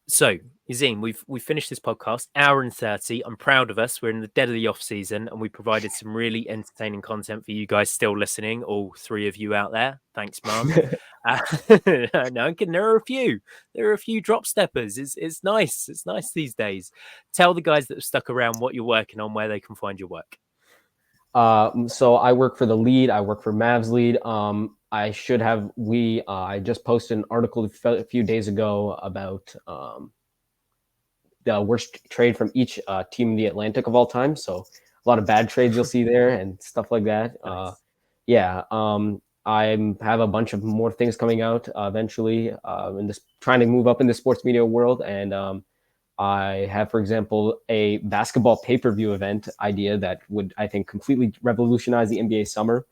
So, Yazin, we've finished this podcast, hour and 30. I'm proud of us. We're in the dead of the off season, and we provided some really entertaining content for you guys still listening. All three of you out there, thanks, Mum. Uh, no, I'm kidding. There are a few. There are a few drop steppers. It's nice. It's nice these days. Tell the guys that have stuck around what you're working on, where they can find your work. So I work for the lead. I work for Mavs lead. I should have I just posted an article a few days ago about the worst trade from each team in the Atlantic of all time. So a lot of bad trades you'll see there and stuff like that. Nice. Yeah. I have a bunch of more things coming out eventually in this trying to move up in the sports media world. And I have, for example, a basketball pay-per-view event idea that would, I think, completely revolutionize the NBA summer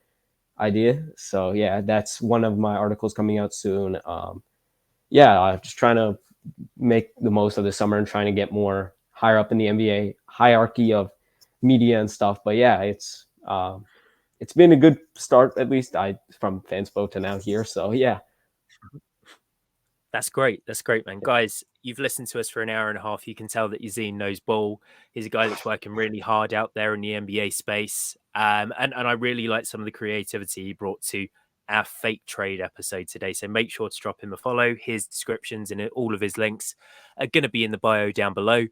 idea. So yeah, that's one of my articles coming out soon. I'm just trying to make the most of the summer and trying to get more higher up in the NBA hierarchy of media and stuff. But yeah, it's been a good start, at least from Fanspo to now here. So yeah. That's great. That's great, man. Guys, you've listened to us for an hour and a half. You can tell that Yazin knows ball. He's a guy that's working really hard out there in the NBA space. And I really like some of the creativity he brought to our fake trade episode today. So make sure to drop him a follow. His descriptions and all of his links are going to be in the bio down below.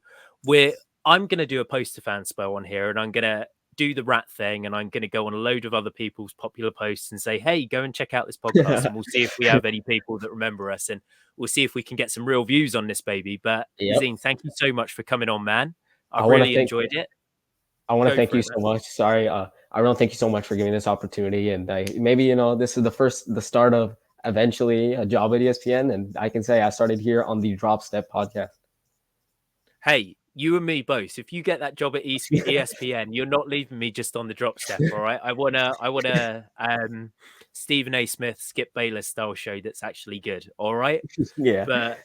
I'm going to do a post to Fanspo on here, and I'm going to do the rat thing, and I'm going to go on a load of other people's popular posts and say, hey, go and check out this podcast, and we'll see if we have any people that remember us, and we'll see if we can get some real views on this baby. But Yep. Yazin, thank you so much for coming on, man. I've I want to really thank enjoyed it. I want to Go thank for you it, so man. much. Sorry, I want to thank you so much for giving this opportunity. And maybe this is the start of eventually a job at ESPN. And I can say I started here on the Drop Step podcast. Hey, you and me both. If you get that job at ESPN, you're not leaving me just on the drop step. All right. I want a Stephen A. Smith, Skip Bayless style show that's actually good. All right. Yeah. But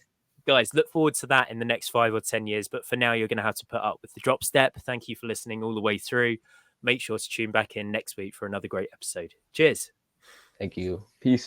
guys, look forward to that in the next 5 or 10 years. But for now, you're going to have to put up with the drop step. Thank you for listening all the way through. Make sure to tune back in next week for another great episode. Cheers. Thank you. Peace.